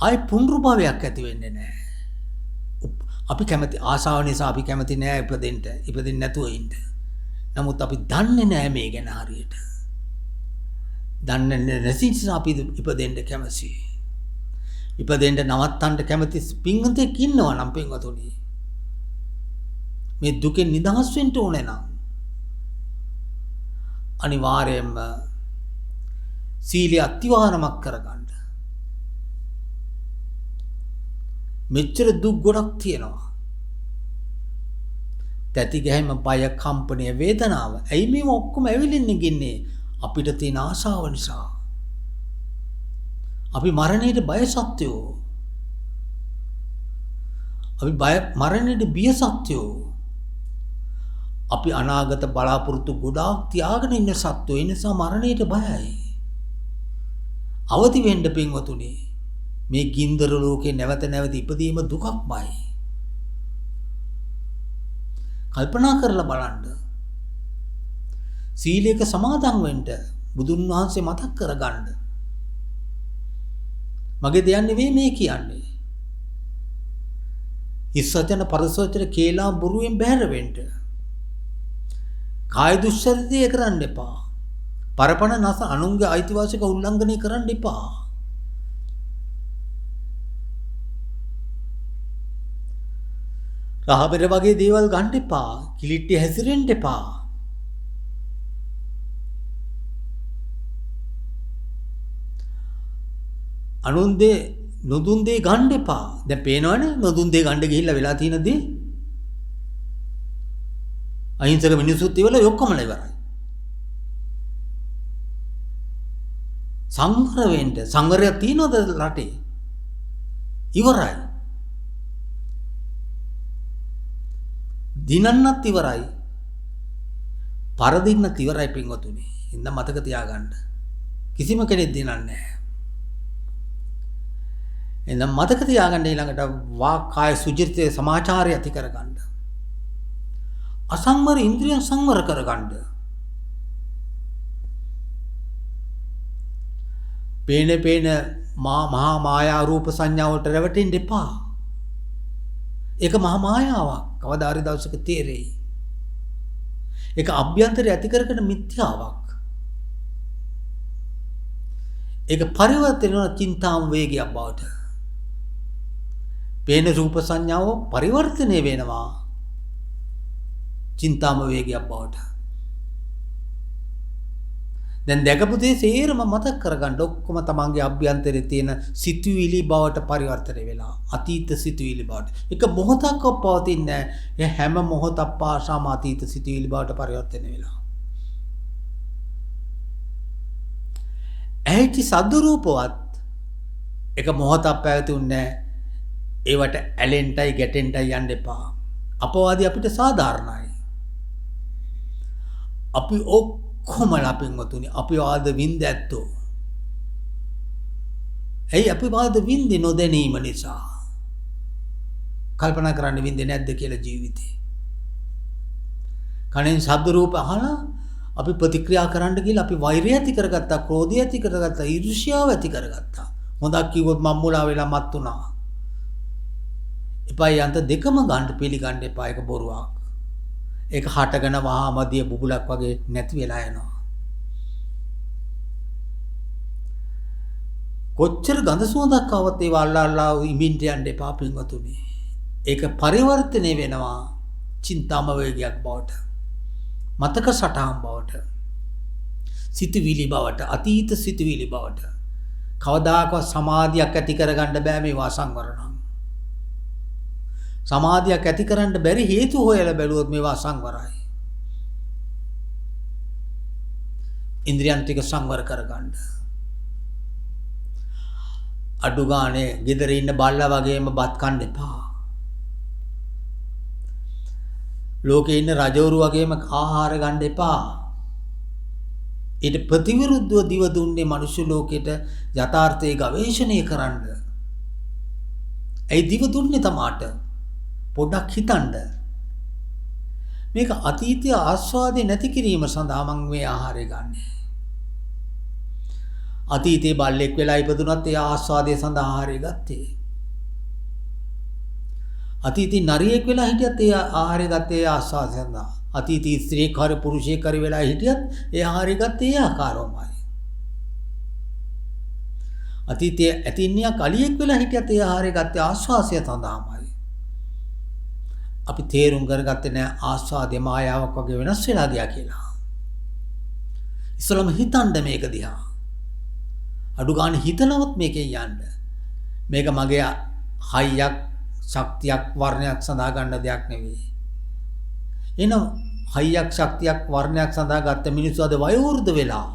ආයි පුනරුභවයක් ඇති වෙන්නේ නැහැ. අපි කැමති ආසාව නිසා අපි කැමති නෑ ඉපදෙන්න නැතුව ඉන්න. නමුත් අපි දන්නේ නෑ මේ ගැන හරියට. දන්නේ නැති නිසා අපි ඉපදෙන්න කැමැසි. ඉපදෙන්න නවත්තන්න කැමති පින්වතෙක් ඉන්නවා නම් පින්වතුනි. මේ දුකෙන් නිදහස් වෙන්න ඕනේ නම් අනිවාර්යයෙන්ම සීලය අතිවාරමක් කරගන්න. මෙච්චර දුක් ගොඩක් තියෙනවා. තැති ගැහිම, පය කම්පනය, වේදනාව. ඇයි මේ ඔක්කොම ඇවිලින්නේ ගින්නේ? අපිට තියෙන ආශාව නිසා. අපි මරණයට බය සත්‍යෝ. අපි මරණයට බිය සත්‍යෝ. අපි අනාගත බලාපොරොත්තු ගොඩාක් තියාගෙන ඉන්න සත්‍යෝ. ඒ නිසා මරණයට බයයි. අවදි වෙන්න පින්වතුනි. මේ ගින්දර ලෝකේ නැවත නැවත ඉපදීම දුකක්මයි. කල්පනා කරලා බලන්න. සීලයක සමාදන් වෙන්න බුදුන් වහන්සේ මතක් කරගන්න. මගේ දෙයක් නෙවෙයි මේ කියන්නේ. හිස් වචන පරස වචන කේලා බොරුවෙන් බැහැර වෙන්න. කාය දුශ්චරිතය කරන්න එපා. පරපණ නැස අනුන්ගේ අයිතිවාසික උල්ලංඝනය කරන්න එපා. රහබර වගේ දේවල් ගන්න එපා. කිලිට්ටි හැසිරෙන්න එපා. අනුන් දේ නොදුන් දේ ගන්න එපා. දැන් පේනවනේ නොදුන් දේ ගන්න ගිහිල්ලා වෙලා තියෙන දේ. අහිංසක මිනිස්සුත් ඉවරයි ඔක්කොමලා ඉවරයි. සංවර වෙන්න. සංවරයක් තියනවද රටේ? ඉවරයි. දිනන්නත් ඉවරයි. පරදින්නත් ඉවරයි පින්වතුනි. ඉන්න මතක තියාගන්න. කිසිම කෙනෙක් දිනන්නේ නැහැ. එහෙනම් මතක තියාගන්න ඊළඟට වාක්කාය සුචරිතයේ සමාචාරය ඇති කරගන්න. අසංවර ඉන්ද්‍රියන් සංවර කරගන්න. පේන මහා මායා රූප සංඥා වලට රැවටෙන්න එපා. ඒක මහා මායාවක්. කවදා හරි දවසක තේරෙයි. ඒක අභ්‍යන්තරය ඇති කරගෙන මිත්‍යාවක්. ඒක පරිවර්තන වෙන චින්තාම් වේගයක් බවට. පේන රූප සංඥාව පරිවර්තනය වෙනවා චින්තාම වේගයක් බවට. දැන් දැකපු දේ සේරම මතක් කරගන්න. ඔක්කොම තමන්ගේ අභ්‍යන්තරයේ තියෙන සිතුවිලි බවට පරිවර්තනය වෙලා අතීත සිතුවිලි බවට. එක මොහොතක් පවතින්නේ නැහැ. ඒ හැම මොහොතක් පාසාම අතීත සිතුවිලි බවට පරිවර්තනය වෙලා. ඇහිටි සද්ද රූපවත් එක මොහොතක් පැවතුන්නේ නැහැ. ඒවට ඇලෙන්ටයි ගැටෙන්ටයි යන්න එපා. අපවාදී අපිට සාධාරණයි. අපි ඔක්කොමලා පින්වතුනි අපි වාද වින්ද ඇත්තෝ. ඇයි අපි වාද වින්දේ නොදැනීම නිසා? කල්පනා කරන්න වින්දේ නැද්ද කියලා ජීවිතේ. කණෙන් ශබ්ද රූප අහලා අපි ප්‍රතික්‍රියා කරන්න ගිහලා අපි වෛරය ඇති කරගත්තා, ක්‍රෝධය ඇති කරගත්තා, ඊර්ෂ්‍යාව ඇති කරගත්තා. හොඳක් කිව්වොත් මම් මුලා වෙලා මත් උනා. එපා යන්ත දෙකම ගන්න පිළිගන්න එපා. ඒක බොරුවක්. ඒක හටගෙන මහාමදිය බුබුලක් වගේ නැති වෙලා යනවා. කොච්චර ගඳ සුවඳක් ආවත් ඒව අල්ලා ඉමින්ට යන්න එපා පින්වතුනි. ඒක පරිවර්තනය වෙනවා චින්තාම වේගයක් බවට. මතක සටහන් බවට. සිතුවිලි බවට, අතීත සිතුවිලි බවට. කවදාකවත් සමාධියක් ඇති කරගන්න බෑ මේවා සංවරණ. සමාධියක් ඇති කරන්න බැරි හේතු හොයලා බැලුවොත් මේවා සංවරයි. ඉන්ද්‍රියන් ටික සංවර කරගන්න. අඩු ගානේ ගෙදර ඉන්න බල්ලා වගේම බත් කන්න එපා. ලෝකේ ඉන්න රජවරු වගේම ආහාර ගන්න එපා. ඊට ප්‍රතිවිරුද්ධව දිව දුන්නේ මනුෂ්‍ය ලෝකෙට යථාර්ථයේ ගවේෂණය කරන්න. ඒ දිව දුන්නේ තමාට. පොඩ්ඩක් හිතන්න. මේක අතීතයේ ආස්වාදේ නැති කිරීම සඳහා මම මේ ආහාරය ගන්නෙ. අතීතයේ බල්ලෙක් වෙලා ඉපදුනත් ඒ ආස්වාදයේ සඳහා ආහාරය ගත්තේ. අතීතයේ නරියෙක් වෙලා හිටියත් ඒ ආහාරය ගත්තේ ආස්වාදය සඳහා. අතීතයේ ස්ත්‍රියෙක් හරි පුරුෂයෙක් හරි වෙලා හිටියත් ඒ ආහාරය ගත්තේ ඒ ආකාරවමයි. අතීතයේ ඇතින්නියා කලියෙක් වෙලා හිටියත් ඒ ආහාරය ගත්තේ ආස්වාසය සඳහාමයි. අපි තේරුම් කරගත්තේ නැහැ ආස්වාදේ මායාවක් වගේ වෙනස් වෙලා ගියා කියලා. ඉස්සලම හිතන්න මේක දිහා. අඩු ගන්න හිතනවත් මේකෙන් යන්න. මේක මගේ හයියක් ශක්තියක් වර්ණයක් සඳහා ගන්න දෙයක් නෙවෙයි. එනම් හයියක් ශක්තියක් වර්ණයක් සඳහා ගත්ත මිනිස්සු අද වයෝවෘද්ධ වෙලා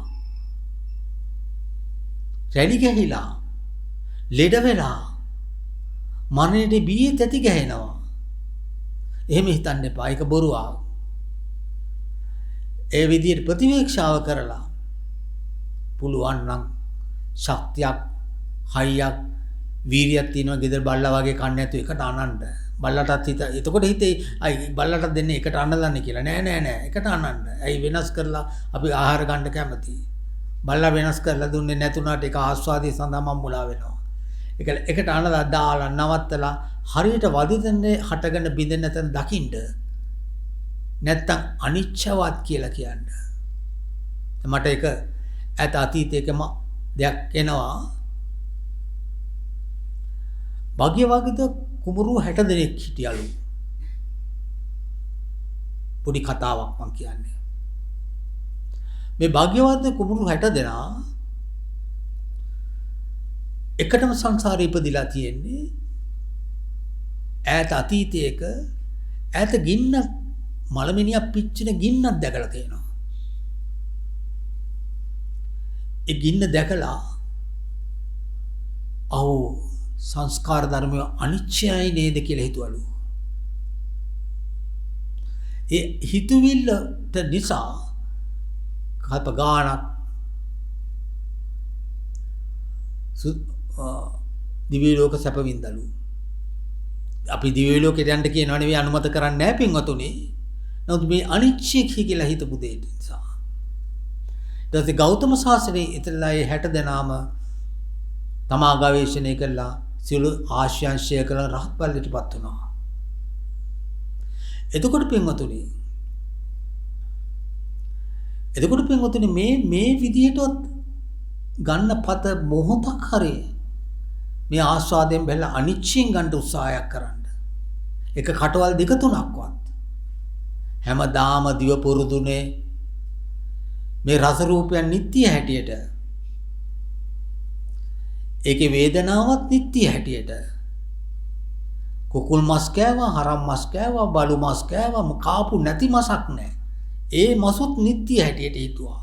රැලි ගැහිලා ලෙඩ වෙලා මරණයට බියේ තැති ගැහෙනවා. එහෙම හිතන්න එපා. ඒක බොරුවක්. ඒ විදිහට ප්‍රතිවේක්ෂාව කරලා පුළුවන් නම් ශක්තියක් හයියක් වීරියක් තියෙනවා ගෙදර බල්ලා වගේ කන්නේ නැතුව එකට අනන්න. බල්ලටත් හිත එතකොට හිතේ අයි බල්ලට දෙන්නේ එකට අනලන්නේ කියලා. නෑ එකට අනන්න. ඇයි වෙනස් කරලා අපි ආහාර ගන්න කැමතියි. බල්ලා වෙනස් කරලා දුන්නේ නැතුණාට ඒක ආස්වාදයේ සඳහා මම මුලා වෙනවා. ඒක එකට අනලා දාලා නවත්තලා හරියට වදින්නේ හටගෙන බින්දෙන්න නැතන දකින්න. නැත්තම් අනිච්චවත් කියලා කියන්න. මට ඒක ඇත අතීතයකම දෙයක් එනවා. භාග්‍යවග්ගද කුමරු 60 දෙනෙක් හිටියලු. පොඩි කතාවක් මම කියන්නේ. මේ භාග්‍යවග්ගද කුමරු 60 දෙනා එකටම සංසාරේ ඉපදිලා තියෙන්නේ. ඈත අතීතයක ඈත ගින්න මලමිනියක් පිච්චෙන ගින්නක් දැකලා තියෙනවා. ඒ ගින්න දැකලා සංස්කාර ධර්මය අනිත්‍යයි නේද කියලා හිතුවලු. ඒ හිතුවිල්ලට නිසා කල්ප ගානක් දිව්‍ය ලෝක සැප වින්දලු. අපි දිව්‍ය ලෝකෙට යන්න කියනවා නෙවෙයි අනුමත කරන්නේ නැහැ පින්වතුනි. නමුත් මේ අනිත්‍ය කියලා හිතපු දෙය නිසා. ඊට පස්සේ ගෞතම සාසනයේ ඉතලා ඒ 60 දෙනාම තමා ගවේෂණය කළා සියලු ආශ්‍රයන්ශය කරන රහත් ඵලයටපත් වුණා. එතකොට පින්වතුනි මේ විදියටවත් ගන්න පත මොහොතක් හරි මේ ආස්වාදයෙන් බැලලා අනිච්චයෙන් ගන්න උත්සාහයක් කරන්න. එක කටවල් දෙක තුනක්වත් හැමදාම දිව පුරුදුනේ මේ රස රූපයන් නිට්ටය හැටියට. ඒකේ වේදනාවත් නිට්ටය හැටියට. කුකුල් මස් කෑවා, හරම් මස් කෑවා, බලු මස් කෑවා, කාපු නැති මසක් නැහැ. ඒ මසුත් නිට්ටය හැටියට හිතුවා.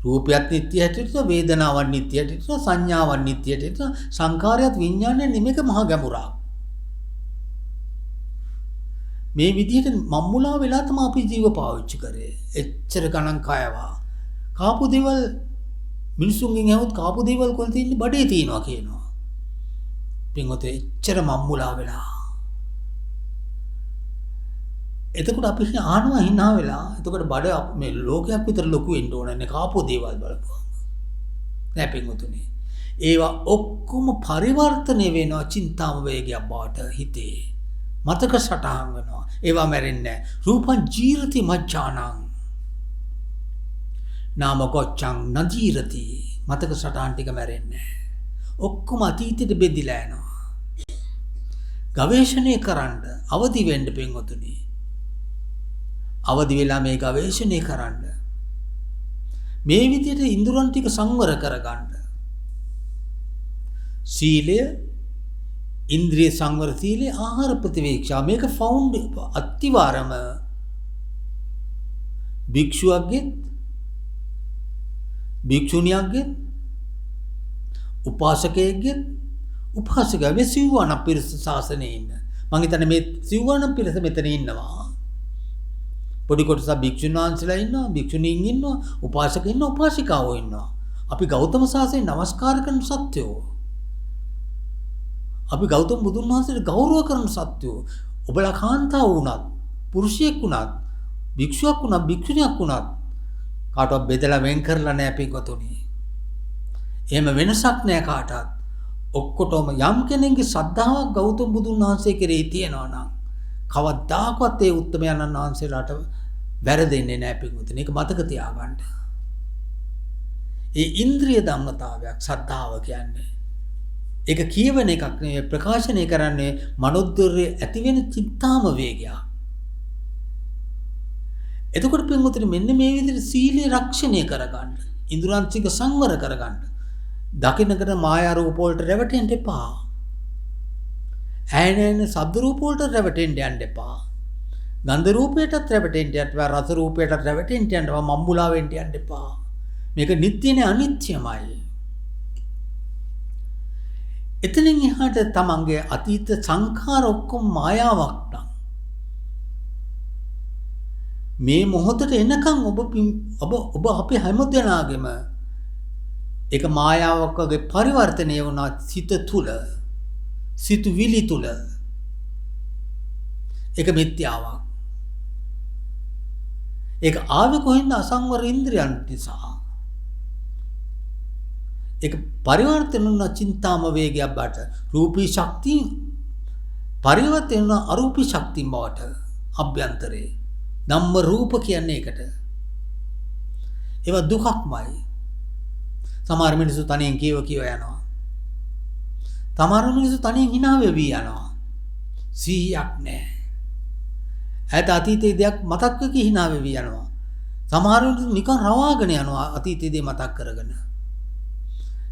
රූපයත් නිට්ටය හැටියට, වේදනාවක් නිට්ටය හැටියට, සංඥාවක් නිට්ටය හැටියට, සංකාරයත් විඥානයත් නෙමෙක මහ ගැඹුරක්. මේ විදිහට මම්මුලා වෙලා තමයි අපි ජීව පාවිච්චි කරේ. එච්චර ගණන් කයවා. කාපු දේවල් මිනිසුන්ගෙන් ඇහුවොත් කාපු දේවල් කොහෙද තියෙන්නේ බඩේ තියෙනවා කියනවා. පින්වතේ එච්චර මම්මුලා වෙලා. එතකොට අපි ආනවා hina වෙලා. එතකොට බඩ මේ ලෝකයක් විතර ලොකු වෙන්න ඕනනේ කාපු දේවල් බලපුවාම. නෑ පින්වතුනි. ඒවා ඔක්කොම පරිවර්තනය වෙනවා චින්තාම වේගයක් බවට හිතේ. මතක සටහන් වෙනවා. ඒවා මැරෙන්නේ නැහැ. රූපං ජීරති මච්ඡානං. නාම කොච්චං නදීරති. මතක සටහන් ටික මැරෙන්නේ නැහැ. ඔක්කොම අතීතෙට බෙදිලා යනවා. ගවේෂණය කරන්න අවදි වෙන්න පින්වතුනි. අවදි වෙලා මේ ගවේෂණය කරන්න. මේ විදිහට ඉන්ද්‍රයන් ටික සංවර කරගන්න. සීලය ඉන්ද්‍රිය සංවර සීලේ ආහාර ප්‍රතිවේක්ෂා මේක ෆවුන්ඩ් අත්තිවාරම භික්ෂුවක්ගෙත් භික්ෂුණියක්ගෙත් උපාසකයෙක්ගෙත් උපාසිකාව මේ සිව්වණක් පිරිස ශාසනයේ ඉන්න. මං හිතන්නේ මේ සිව්වණක් පිරිස මෙතන ඉන්නවා. පොඩි කොටසක් භික්ෂුන් වහන්සේලා ඉන්නවා, භික්ෂුණීන් ඉන්නවා, උපාසක ඉන්නවා, උපාසිකාවෝ ඉන්නවා. අපි ගෞතම සාසනයේ නමස්කාර කරන සත්‍යෝ. අපි ගෞතම බුදුන් වහන්සේට ගෞරව කරන සත්‍යෝ. ඔබලා කාන්තාව වුණත්, පුරුෂයෙක් වුණත්, භික්ෂුවක් වුණත්, භික්ෂුණියක් වුණත් කාටවත් බෙදලා වෙන් කරලා නැහැ පින්වතුනි. එහෙම වෙනසක් නැහැ කාටවත්. ඔක්කොටම යම් කෙනෙක්ගේ ශ්‍රද්ධාවක් ගෞතම බුදුන් වහන්සේ කෙරෙහි තියෙනවා නම් කවදාකවත් ඒ උත්තමයන්න් වහන්සේලාට වැරදෙන්නේ නැහැ පින්වතුනි. ඒක මතක තියාගන්න. ඒ ඉන්ද්‍රිය ධම්මතාවයක් ශ්‍රද්ධාව කියන්නේ. ඒක කියවන එකක් නෙවෙයි ප්‍රකාශනය කරන්නේ මනෝද්දර්ය ඇති වෙන චිත්තාම වේගයක්. එතකොට පින්වතුනි මෙන්න මේ විදිහට සීලය රක්ෂණය කරගන්න. ඉන්ද්‍රයන්තික සංවර කරගන්න. දකින්නකට මායා රූප වලට රැවටෙන්න එපා. ඇහෙන ශබ්ද රූප වලට රැවටෙන්න යන්න එපා. ගන්ධ රූපයටත් රැවටෙන්න යන්න එපා. රස රූපයටත් රැවටෙන්න යන්න එපා. මම්බුලා වෙන්න යන්න එපා. මේක නිට්ටියනේ අනිත්‍යමයි. එතනින් එහාට තමන්ගේ අතීත සංඛාර ඔක්කොම මායාවක් නම් මේ මොහොතට එනකන් ඔබ අපි හැමදෙනාගේම ඒක මායාවක් වගේ පරිවර්තනය වුණා සිත තුල සිතුවිලි තුල ඒක මිත්‍යාවක්. ඒක ආවේ කොහෙන්ද? අසංවර ඉන්ද්‍රියන් නිසා. ඒක පරිවර්තන වුණ චින්තාම වේගයක් බට රූපී ශක්තිය පරිවර්තන වුණ අරූපී ශක්තිය බවට අභ්‍යන්තරේ ධම්ම රූප කියන්නේ ඒකට. ඒවා දුකක්මයි. සමහර මිනිස්සු තනියෙන් කියව යනවා. සමහර මිනිස්සු තනියෙන් hina වෙවි යනවා. 100ක් නැහැ. ඇත අතීතයේ දෙයක් මතක් වෙකි hina වෙවි යනවා. සමහර මිනිස්සු නිකන් රවාගෙන යනවා අතීතයේ දේ මතක් කරගෙන.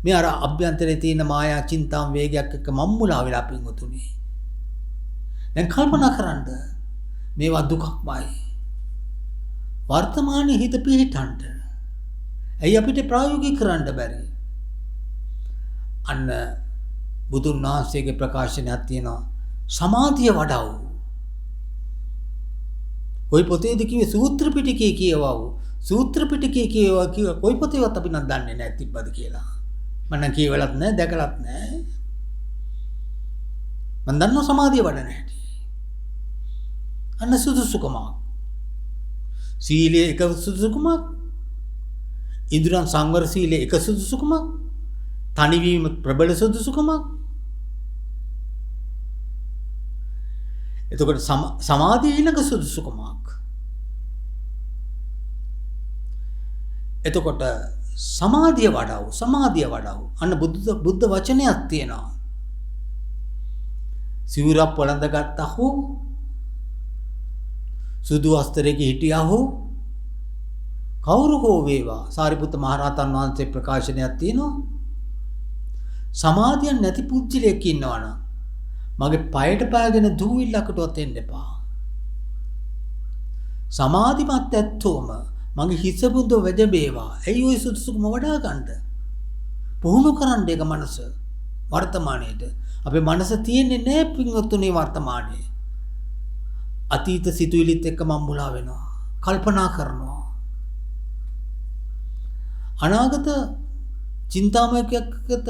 මේ අර අභ්‍යන්තරයේ තියෙන මායා චින්තාම් වේගයක් එක්ක මම්මුලා වෙලා පිංගුතුනේ. දැන් කල්පනා කරන්න මේවා දුකක්මයි. වර්තමානයේ හිත පිහිටන්න. ඇයි අපිට ප්‍රායෝගික කරන්න බැරි? අන්න බුදුන් වහන්සේගේ ප්‍රකාශනයක් තියෙනවා සමාධිය වඩව. කොයි පොතේද කිව්වේ සූත්‍ර පිටකේ කියවව. සූත්‍ර පිටකේ කියව කොයි පොතේවත් අපි නම් දන්නේ නැහැ තිබ්බද කියලා. මම කියවලත් නැහැ දැකලත් නැහැ. මම දන්නවා සමාධිය වඩන හැටි. අන්න සුදුසුකමක්. සීලයේ එක සුදුසුකමක්. ඉන්ද්‍රියන් සංවර සීලයේ එක සුදුසුකමක්. තනිවීම ප්‍රබල සුදුසුකමක්. එතකොට සමාධිය ඊළඟ සුදුසුකමක්. එතකොට සමාධිය වඩව. අන්න බුද්ධ වචනයක් තියෙනවා. සිවුරක් පොළඳ ගත්තා හෝ සුදු වස්ත්‍රයක හිටියා හෝ කවුරු හෝ වේවා සාරිපුත්ත මහරහතන් වහන්සේ ප්‍රකාශනයක් තියෙනවා. සමාධියක් නැති පුජ්‍යලයක් ඉන්නවනම් මගේ පයට පාගෙන දූවිල්ලකටවත් එන්න එපා. සමාධිමත් ඇත්තෝම මගේ හිස බුඳ වැජබේවා. ඇයි ඔය සුදුසුකම වඩා ගන්නද? පුහුණු කරන්න එක මනස වර්තමානයේට. අපේ මනස තියෙන්නේ නෑ පින්වත්තුනේ වර්තමානයේ. අතීත සිතුවිලිත් එක්ක මම්මුලා වෙනවා. කල්පනා කරනවා. අනාගත චින්තාමයකට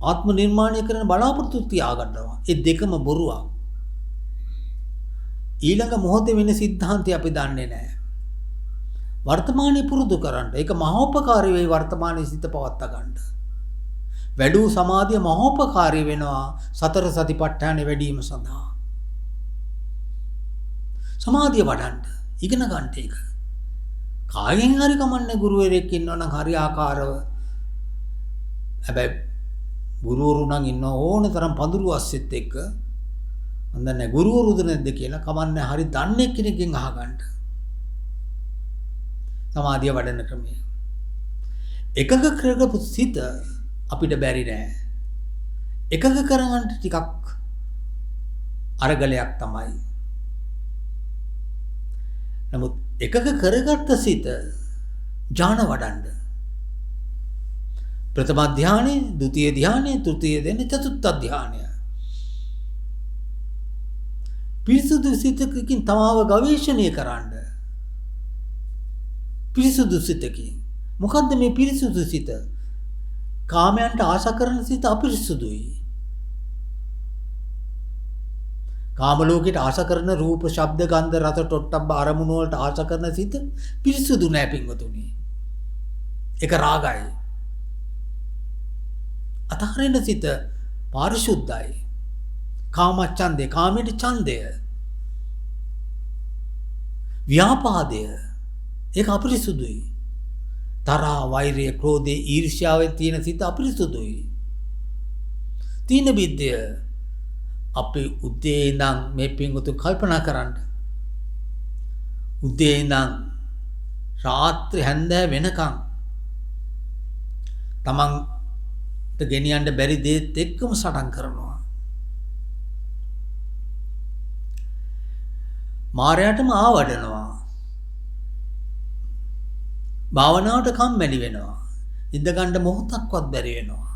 ආත්ම නිර්මාණය කරන බලාපොරොත්තු තියාගන්නවා. ඒ දෙකම බොරුවක්. ඊළඟ මොහොතේ වෙන සිද්ධාන්තය අපි දන්නේ නැහැ. වර්තමානයේ පුරුදු කරන්න. ඒක මහෝපකාරී වේ වර්තමානයේ සිත පවත්වා ගන්න. වැඩි සමාධිය මහෝපකාරී වෙනවා සතර සතිපට්ඨානෙ වැඩිම සඳහා. සමාධිය වඩන්න ඉගෙන ගන්න එක. කායෙන් හරි කමන්නේ ගුරුවරයෙක් ඉන්නවා නම් හරි ආකාරව. හැබැයි ගුරුවරු නම් ඉන්න ඕන තරම් පඳුරු අස්සෙත් එක්ක මම දන්නේ ගුරුවරුද නැද්ද කියලා කමන්නේ හරි දන්නේ කෙනකින් අහගන්න. සමාධිය වඩන ක්‍රමය. එකක කරගපු සිත අපිට බැරි නෑ. එකක කරගන්න ටිකක් අරගලයක් තමයි. නමුත් එකක කරගත්ත සිත ඥාන වඩන්න. ප්‍රථම ධානය, ဒုတိ ධානය, තෘතීය ධානය, චතුර්ථ ධානය. පිරිසුදු සිතකින් තමාව ගවේෂණය කරන්න. පිරිසුදු සිතකින්. මොකද්ද මේ පිරිසුදු සිත? කාමයන්ට ආශා කරන සිත අපිරිසුදුයි. කාම ලෝකයට ආශා කරන රූප, ශබ්ද, ගන්ධ, රස, තොට්ටබ්බ අරමුණු වලට ආශා කරන සිත පිරිසුදු නෑ පින්වතුනි. ඒක රාගයි. අතහරින සිත පාරිශුද්ධයි. කාමච්ඡන්දේ, කාමයේ ඡන්දය. ව්‍යාපාදය ඒක අපිරිසුදුයි. තරහ, වෛරය, ක්‍රෝධය, ඊර්ෂ්‍යාවෙන් තියෙන සිත අපිරිසුදුයි. තීන විද්‍ය අපි උදේ ඉඳන් මේ පින්වතුන් කල්පනා කරන්න. උදේ ඉඳන් රාත්‍රී හැන්දෑ වෙනකන් තමන්ට ගෙනියන්න බැරි දේත් එක්කම සටන් කරනවා. මායයටම ආවඩනවා. භාවනාවට කම්මැලි වෙනවා. ඉඳ ගන්න මොහොතක්වත් බැරි වෙනවා.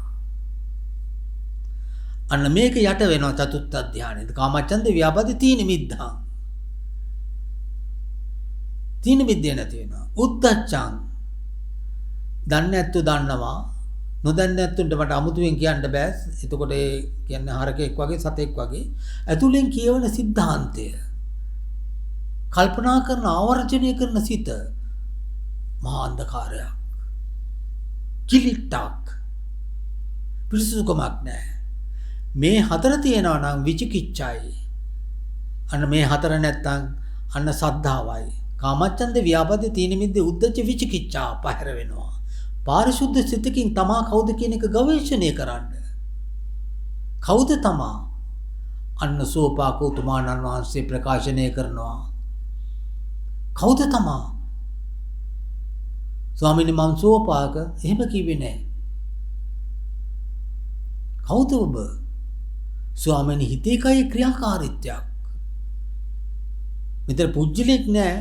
අන්න මේක යට වෙනවා චතුත්ථ ධානයේද. කාමච්ඡන්ද ව්‍යාපාද තීන මිද්ධා. තීන මිද්දේ නැති වෙනවා. උද්ධච්චං. දන්නේ නැත්තු දන්නවා. නොදන්නේ නැත්තුන්ට මට අමුතුවෙන් කියන්න බෑ. එතකොට ඒ කියන්නේ හරකෙක් වගේ සතෙක් වගේ. ඇතුලෙන් කියවන સિદ્ધාන්තය. කල්පනා කරන ආවර්ජනය කරන සිත මහා අන්ධකාරයක්. කිලිට්ටක්. පිරිසුදුකමක් නැහැ. මේ හතර තියෙනවා නම් විචිකිච්ඡයි. අන්න මේ හතර නැත්තම් අන්න සද්ධාවයි. කාමච්ඡන්ද ව්‍යාපාද තීන මිද්ද උද්ධච්ච විචිකිච්ඡා පහර වෙනවා. පාරිශුද්ධ සිතකින් තමා කවුද කියන එක ගවේෂණය කරන්න. කවුද තමා? අන්න සෝපාකෝතුමාණන් වහන්සේ ප්‍රකාශනය කරනවා. කවුද තමා? ස්වාමීනි මං සෝපාක එහෙම කිව්වේ නෑ. කවුද ඔබ? ස්වාමීනි හිතේ කයේ ක්‍රියාකාරීත්වයක්. මෙතන පුජ්‍යලෙක් නෑ.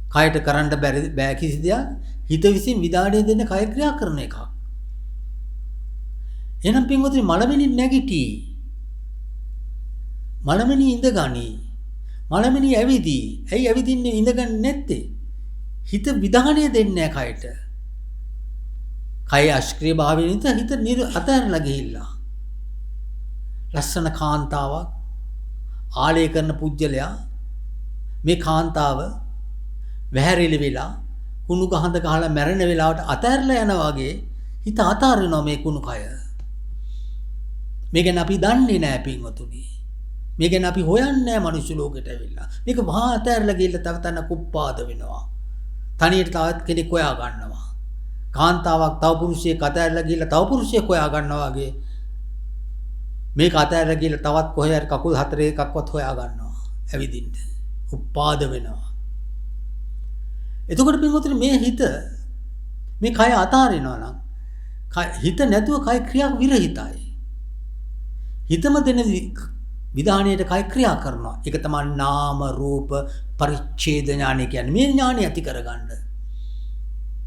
කයට කරන්න බෑ කිසි දෙයක්. හිත විසින් විදාණය දෙන්න කය ක්‍රියා කරන එකක්. එහෙනම් පින්වතුනි මලමිනි නැගිටි. මලමිනි ඉඳ ගනි. මලමිනි ඇවිදී. ඇයි ඇවිදින්නේ ඉඳගන්නේ නැත්තේ? හිත විදාණය දෙන්නේ නැහැ කයට. කය අස්ක්‍රීය භාවයෙන් හිත අතහැරලා ගිහිල්ලා. ලස්සන කාන්තාවක් ආලය කරන පුජ්‍යලයා මේ කාන්තාව වැහැරිලි වෙලා කුණු ගහඳ ගහලා මැරෙන වෙලාවට අතහැරලා යනවා වගේ හිත අතාරිනවා මේ කුණු කය. මේක ගැන අපි දන්නේ නැහැ පින්වතුනි. මේක ගැන අපි හොයන්නේ නැහැ මනුෂ්‍ය ලෝකෙට ඇවිල්ලා. මේක මහා අතහැරලා ගිහිල්ලා තව තැනක උප්පාද වෙනවා. තනියට තවත් කෙනෙක් හොයා ගන්නවා. කාන්තාවක් තව පුරුෂයෙක් අතහැරලා ගිහිල්ලා තව පුරුෂයෙක් හොයා ගන්නවා වගේ මේක අතහැරලා ගිහිල්ලා තවත් කොහේ හරි කකුල් හතරේ එකක්වත් හොයා ගන්නවා. ඇවිදින්න. උප්පාද වෙනවා. එතකොට පින්වතුනි මේ හිත මේ කය අතාරිනවා නම් හිත නැතුව කය ක්‍රියා විරහිතයි. හිතම දෙන විධානයට කය ක්‍රියා කරනවා. ඒක තමයි නාම රූප පරිච්ඡේද ඥානය කියන්නේ. මේ ඥානය ඇති කරගන්න.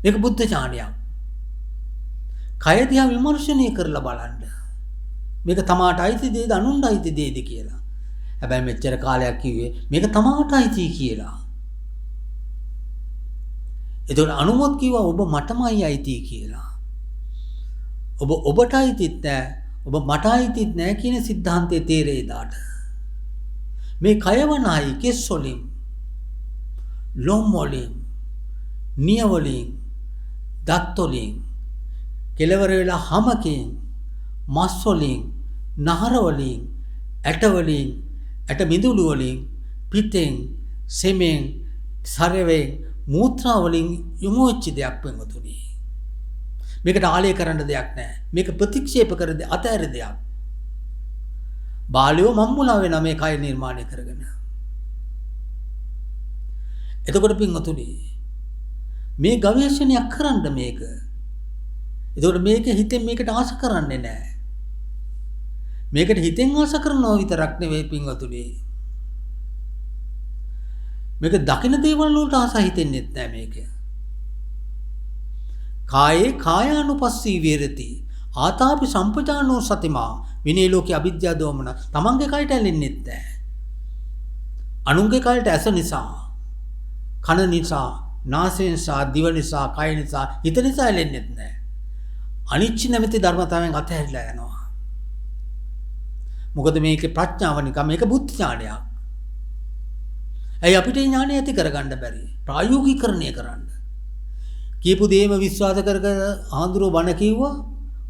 මේක බුද්ධ ඥානයක්. කය දිහා විමර්ශනය කරලා බලන්න. මේක තමාට අයිති දෙයද අනුන්ට අයිති දෙයද කියලා. හැබැයි මෙච්චර කාලයක් කිව්වේ මේක තමාට අයිති කියලා. එතකොට අනුමත කිව්වා ඔබ මටමයි අයිති කියලා. ඔබ ඔබට අයිතිත් නැහැ, ඔබ මට අයිතිත් නැහැ කියන સિદ્ધාන්තයේ තේරෙයි දාට. මේ කයවනයි කෙස් වලින්, ලොම් වලින්, නිය වලින්, දත් වලින්, කෙලවර වෙලා හමකින්, මස් වලින්, නහර වලින්, ඇට වලින්, ඇට මිදුළු වලින්, පිටෙන්, සෙමෙන්, සරවෙන්, මූත්‍රා වලින් යොමු වෙච්ච දෙයක් වෙනතුනි. මේකට ආලය කරන්න දෙයක් නැහැ. මේක ප්‍රතික්ෂේප කර අතහැර දෙයක්. බාලියෝ මම්මුලා වෙන මේ කය නිර්මාණය කරගෙන. එතකොට පින්වතුනි මේ ගවේෂණයක් කරන්න මේක. එතකොට මේක හිතෙන් මේකට ආශ කරන්නේ නැහැ. මේකට හිතෙන් ආශ කරනවා විතරක් නෙවෙයි පින්වතුනි. මේක දකින දේවල් වලට ආස හිතෙන්නේ නැහැ මේක. කායේ කායානුපස්සී විරති. ආතාපි සම්පජානෝ සතිමා. විනේ ලෝකේ අවිද්‍යාව දෝමන. තමන්ගේ කයට ඇලෙන්නේ නැහැ. අනුන්ගේ කයට ඇස නිසා, කන නිසා, නාසය නිසා, දිව නිසා, කය නිසා, හිත නිසා ඇලෙන්නේ නැහැ. අනිච්ච නැමැති ධර්මතාවයෙන් අතහැරිලා යනවා. මොකද මේකේ ප්‍රඥාව නිකම් මේක බුද්ධ ඥානයක්. ඇයි අපිට ඥානය ඇති කරගන්න බැරි? ප්‍රායෝගිකරණය කරන්න. කියපු දේම විශ්වාස කර ආඳුරෝ බණ කිව්වා,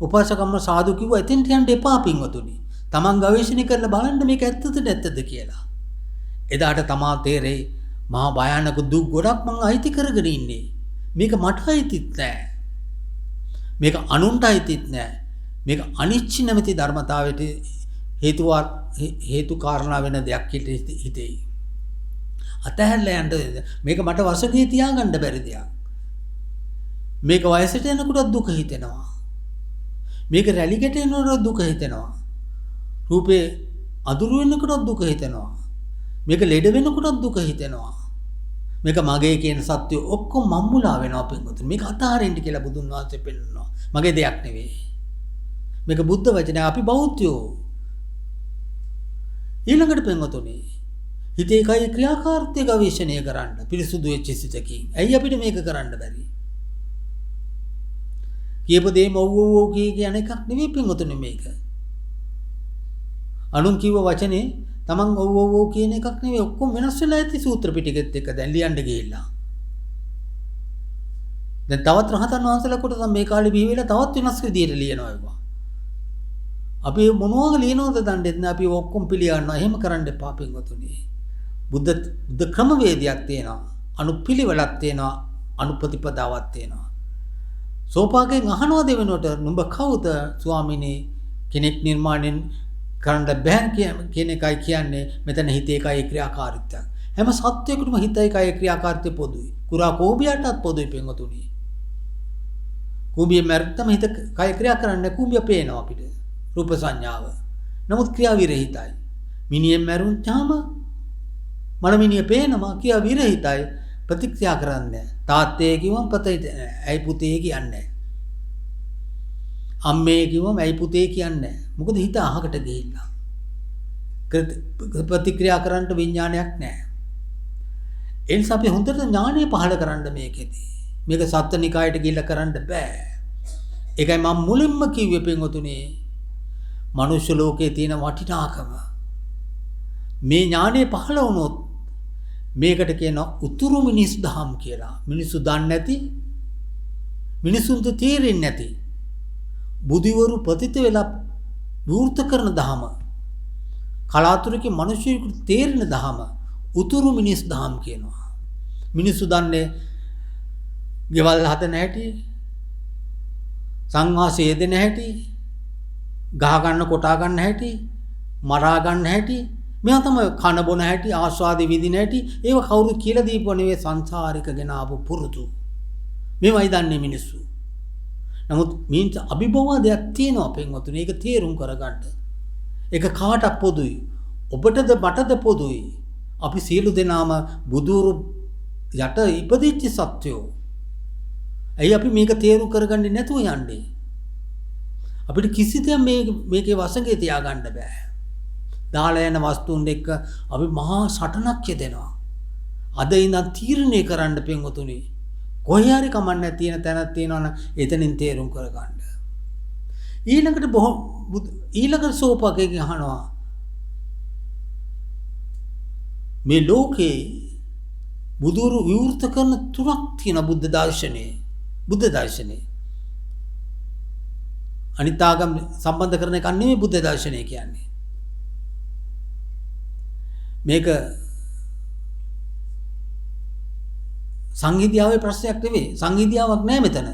උපාසකම්ම සාදු කිව්වා, එතෙන්ට යන්න එපා පින්වතුනි. තමන් ගවේෂණය කරලා බලන්න මේක ඇත්තද නැත්තද කියලා. එදාට තමා තේරෙයි මහා භයානක දුක් ගොඩක් මං අයිති කරගෙන ඉන්නේ. මේක මට අයිතිත් නැහැ. මේක අනුන්ට අයිතිත් නැහැ. මේක අනිච්ච නැමැති ධර්මතාවයට හේතු කාරණා වෙන දෙයක් හිතෙයි. අතහැරලා යන්න මේක මට වශයෙන් තියාගන්න බැරි දෙයක්. මේක වයසට යනකොට දුක හිතෙනවා. මේක රැලිකට එනකොට දුක හිතෙනවා. රූපේ අඳුරු වෙනකොට දුක හිතෙනවා. මේක ලෙඩ වෙනකොටත් දුක හිතෙනවා. මේක මගේ කියන සත්‍ය ඔක්කොම මම්මුලා වෙනවා පින්වතුනි. මේක අතහරින්න කියලා බුදුන් වහන්සේ පෙන්නනවා. මගේ දෙයක් නෙවෙයි. මේක බුද්ධ වචනය. අපි බෞද්ධයෝ. ඊළඟට පින්වතුනි හිතේ කය ක්‍රියාකාරීත්වය ගවේෂණය කරන්න පිරිසුදු වෙච්ච සිතකින්. ඇයි අපිට මේක කරන්න බැරි? කියපු දේම ඔව් කියන එකක් නෙවෙයි පින්වතුනි මේක. අනුන් කිව්ව වචනේ තමන් ඔව් කියන එකක් නෙවෙයි ඔක්කොම වෙනස් වෙලා ඇති සූත්‍ර පිටකෙත් එක්ක දැන් ලියන්න ගිහිල්ලා. දැන් තවත් රහතන් වහන්සේලා කොට මේ කාලේ බිහි වෙලා තවත් වෙනස් විදියට ලියනවා ඒවා. අපි මොනවද ලියනවද දන්නේ නැහැ. අපි ඔක්කොම පිළිගන්නවා. එහෙම කරන්න එපා පින්වතුනි. බුද්ධ ක්‍රමවේදයක් තියෙනවා. අනුපිළිවෙලක් තියෙනවා. අනුපතිපදාවක් තියෙනවා. සෝපාකෙන් අහනවා දෙවෙනුවට නුඹ කවුද ස්වාමිනේ කෙනෙක් නිර්මාණයෙන් කරන්න බෑ කියන එකයි කියන්නේ. මෙතන හිතේ කය ක්‍රියාකාරීත්වය. හැම සත්‍යයකටම හිතේ කය ක්‍රියාකාරීත්වය පොදුයි. කුරා කෝඹියටත් පොදුයි පින්වතුනි. කෝඹිය මැරුත්තම හිත කය ක්‍රියා කරන්නේ කෝඹිය පේනවා අපිට. රූප සංඥාව. නමුත් ක්‍රියා විරහිතයි. මිනිහෙන් මැරුණාම මනමිනිය පේනවා ක්‍රියා විරහිතයි. ප්‍රතික්‍රියා කරන්නේ. තාත්තේ කිව්වම පුතේ ඇයි පුතේ කියන්නේ. අම්මේ කිව්වම ඇයි පුතේ කියන්නේ. මොකද හිත අහකට ගිහිල්ලා. ප්‍රතික්‍රියා කරන්න විඥානයක් නැහැ. ඒ නිසා අපි හොඳට ඥානය පහළ කරන්න මේකෙදී. මේක සත්ත්වනිකායට ගිහිල්ලා කරන්න බෑ. ඒකයි මම මුලින්ම කිව්වේ පින්වතුනි මනුෂ්‍ය ලෝකයේ තියෙන වටිනාකම මේ ඥානය පහළ වුණොත් මේකට කියනවා උතුරු මිනිස් දහම් කියලා. මිනිස්සු දන්නේ නැති මිනිසුන්ට තේරෙන්නේ නැති බුදුවරු පතිත වෙලා විවෘත කරන දහම කලාතුරකින් මිනිස්සුන්ට තේරෙන දහම උතුරු මිනිස් දහම් කියනවා. මිනිස්සු දන්නේ ගෙවල් හදන හැටි සංවාසය දෙන හැටි ගහ ගන්න කොටා ගන්න හැටි මරා ගන්න හැටි මේවා තමයි කන බොන හැටි ආස්වාදෙ විඳින හැටි ඒව කවුරු කියලා දීපුව නෙවෙයි සංසාරික ගෙන ආපු පුරුදු මේවයි දන්නේ මිනිස්සු. නමුත් මින්ට අභිභවාදයක් තියෙනවා පින්වතුනි. ඒක තේරුම් කරගන්න. ඒක කාටත් පොදුයි. ඔබටද මටද පොදුයි. අපි සියලු දෙනාම බුදුරු යට ඉපදිච්ච සත්‍යෝ. ඇයි අපි මේක තේරුම් කරගන්නේ නැතුව යන්නේ? අපිට කිසිදෙයක් මේකේ වසඟේ තියාගන්න බෑ. දාලා යන වස්තුන් එක්ක අපි මහා සටනක් යදෙනවා. අද ඉඳන් තීරණය කරන්න පින්වතුනි. කොහේ හරි කමන්නේ තියෙන තැනක් තියෙනවනම් එතනින් තේරුම් කරගන්න. ඊළඟට සෝපාකයෙන් අහනවා මේ ලෝකේ බුදුරු විවෘත කරන තුනක් තියෙන බුද්ධ දර්ශනේ. අනිත් ආගම් සම්බන්ධ කරන එක නෙමෙයි බුද්ධ දර්ශනය කියන්නේ. මේක සංහිඳියාවේ ප්‍රශ්නයක් නෙවෙයි. සංහිඳියාවක් නෑ මෙතන.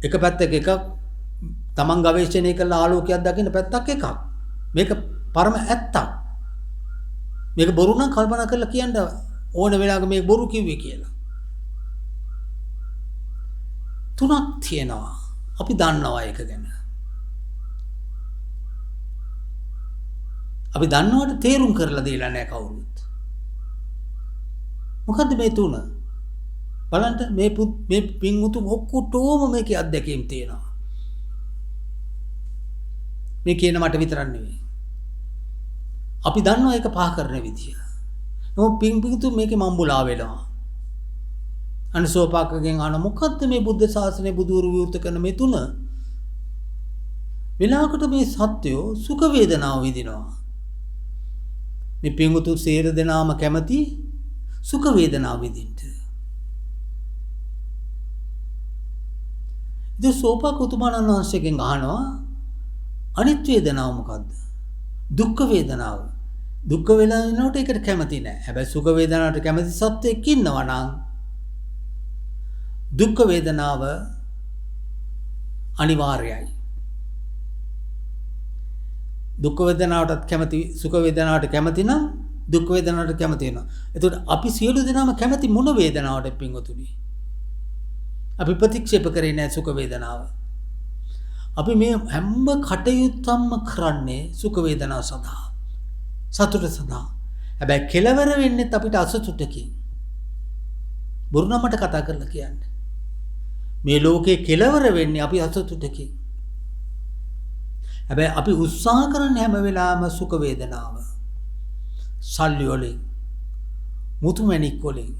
එක පැත්තක එකක් තමන් ගවේෂණය කළ ආලෝකයක් දකින්න පැත්තක් එකක්. මේක පරම ඇත්තක්. මේක බොරු නම් කල්පනා කරලා කියන්න ඕන වෙලාවක මේක බොරු කිව්වේ කියලා. තුනක් තියෙනවා. අපි දන්නවා ඒක ගැන. අපි දන්නවට තේරුම් කරලා දීලා නැහැ කවුරුත්. මොකද්ද මේ තුන? බලන්න මේ පින්වුතු ඔක්කොටම මේකේ අත්දැකීම් තියෙනවා. මේ කියන මට විතරක් නෙවෙයි. අපි දන්නවා ඒක පහ කරන විදිය. නමුත් පින්වුතු මේකේ මම්බුලා වෙනවා. අනිසෝපාකගෙන් අහන මොකද්ද මේ බුද්ධ ශාසනය බුදුරු විවෘත කරන මේ තුන? විලාකට මේ සත්‍යෝ සුඛ වේදනාව විඳිනවා. මේ පින්වුතු සේර දෙනාම කැමති සුඛ වේදනාව විඳින්න. ඉතින් සෝපාක උතුමාණන් වහන්සේගෙන් අහනවා අනිත් වේදනාව මොකද්ද? දුක්ඛ වේදනාව. දුක්ඛ වේදනාවට ඒකට කැමති නැහැ. හැබැයි සුඛ වේදනාවට කැමති සත්වෙක් ඉන්නවා නම් දුක්ඛ වේදනාව අනිවාර්යයි. දුක්ඛ වේදනාවටත් කැමති සුඛ වේදනාවට කැමති නම් දුක් වේදනාවට කැමති වෙනවා. එතකොට අපි සියලු දෙනාම කැමති මොන වේදනාවටද පින්වතුනි? අපි ප්‍රතික්ෂේප කරේ නැහැ සුඛ වේදනාව. අපි මේ හැම කටයුත්තක්ම කරන්නේ සුඛ වේදනාව සඳහා. සතුට සඳහා. හැබැයි කෙලවර වෙන්නෙත් අපිට අසතුටකින්. බොරු නම් මට කතා කරලා කියන්න. මේ ලෝකේ කෙලවර වෙන්නේ අපි අසතුටකින්. හැබැයි අපි උත්සාහ කරන හැම වෙලාවෙම සුඛ වේදනාව. සල්ලි වලින්, මුතුමැණික් වලින්,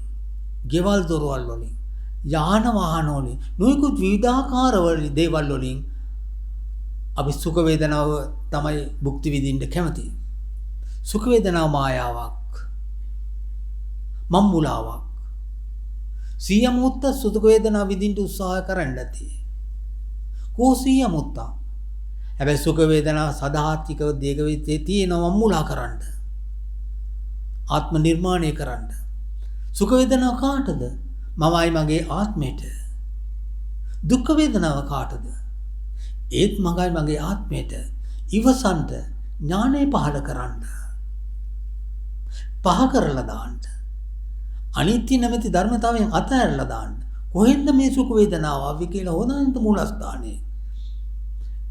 ගෙවල් දොරවල් වලින්, යාන වාහන වලින්, නොයෙකුත් විවිධාකාර දේවල් වලින් අපි සුඛ වේදනාව තමයි භුක්ති විඳින්න කැමති. සුඛ වේදනාව මායාවක්. මම්මුලාවක්. සියමුත්ත සුඛ වේදනාව විඳින්න උත්සාහ කරන්න ඇති. කෝසියමුත්ත. හැබැයි සුඛ වේදනාව සදාත්‍යිකව දේක විත්තේ තියෙන මම්මුලා කරන්න. ආත්ම නිර්මාණය කරන්න. සුඛ වේදනාව කාටද? මමයි මගේ ආත්මයට. දුක් වේදනාව කාටද? ඒත් මගයි මගේ ආත්මයට. ඉවසන්ට ඥානය පහළ කරන්න. පහ කරලා දාන්න. අනිත්‍ය නැමැති ධර්මතාවයෙන් අතහැරලා දාන්න. කොහෙන්ද මේ සුඛ වේදනාව ආවි කියලා හොදන්න මූලස්ථානේ.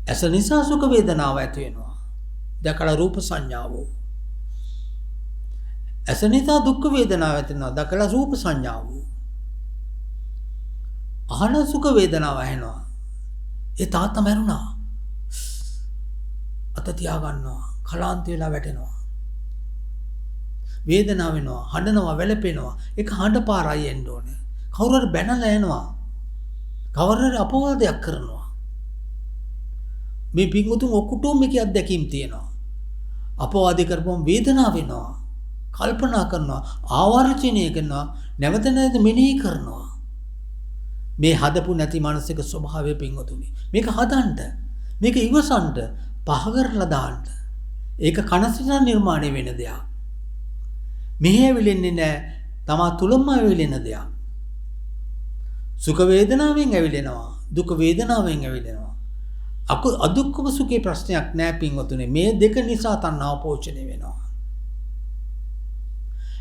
ඇස නිසා සුඛ වේදනාව ඇති වෙනවා. දැකලා රූප සංඥාව. ඇස නිසා දුක් වේදනාව ඇති වෙනවා. දැකලා රූප සංඥාව. අහන සුඛ වේදනාව ඇහෙනවා. ඒ තාත්තා මැරුණා. අත තියා ගන්නවා. කලාන්ත වෙලා වැටෙනවා. වේදනාව වෙනවා. හඬනවා, වැළපෙනවා. ඒක හඬ පාරයි එන්න ඕනේ. කවුරු හරි බැනලා යනවා. කවුරු හරි අපවාදයක් කරනවා. මේ පින්වතුන් ඔක්කොටම මේකේ අත්දැකීම් තියෙනවා. අපවාදී කරපුවම වේදනාව වෙනවා. කල්පනා කරනවා, ආවර්ජනය කරනවා, නැවත නැවත මෙනෙහි කරනවා. මේ හදපු නැති මානසික ස්වභාවය පින්වතුනි. මේක හදන්න, මේක ඉවසන්න, පහ කරලා දාන්න. ඒක කනසින නිර්මාණය වෙන දෙයක්. මෙහෙ ඇවිලෙන්නේ නැහැ. තමා තුලම ඇවිලෙන දෙයක්. සුඛ වේදනාවෙන් ඇවිලෙනවා, දුක් වේදනාවෙන් ඇවිලෙනවා. අදුක්කම සුඛේ ප්‍රශ්නයක් නැහැ පින්වතුනි. මේ දෙක නිසා තණ්හාව පෝෂණය වෙනවා.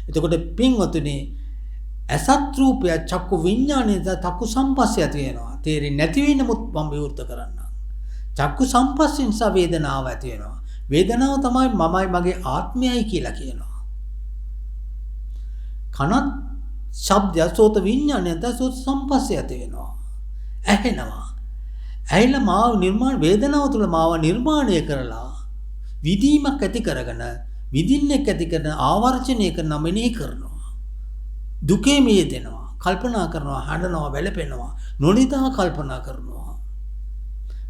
එතකොට පින්වතුනි අසත් රූපය චක්කු විඥානයේ චක්කු සම්පස්සය තියෙනවා. තේරෙන්නේ නැති වෙනමුත් මම විවෘත කරන්න. චක්කු සම්පස්යෙන් නිසා වේදනාව ඇති වෙනවා. වේදනාව තමයි මමයි මගේ ආත්මයයි කියලා කියනවා. කනත් ශබ්ද සෝත විඥානය සෝත සම්පස්සය ඇති වෙනවා. ඇහෙනවා. ඇහිලා මාව නිර්මාණ වේදනාව තුළ මාව නිර්මාණය කරලා විදීමක් ඇති කරගෙන විදින්නෙක් ඇති කරන ආවර්ජනය කරන මෙනෙහි කරනවා. දුකේ මියෙදෙනවා. කල්පනා කරනවා, හඬනවා, වැළපෙනවා, නොනිදා කල්පනා කරනවා.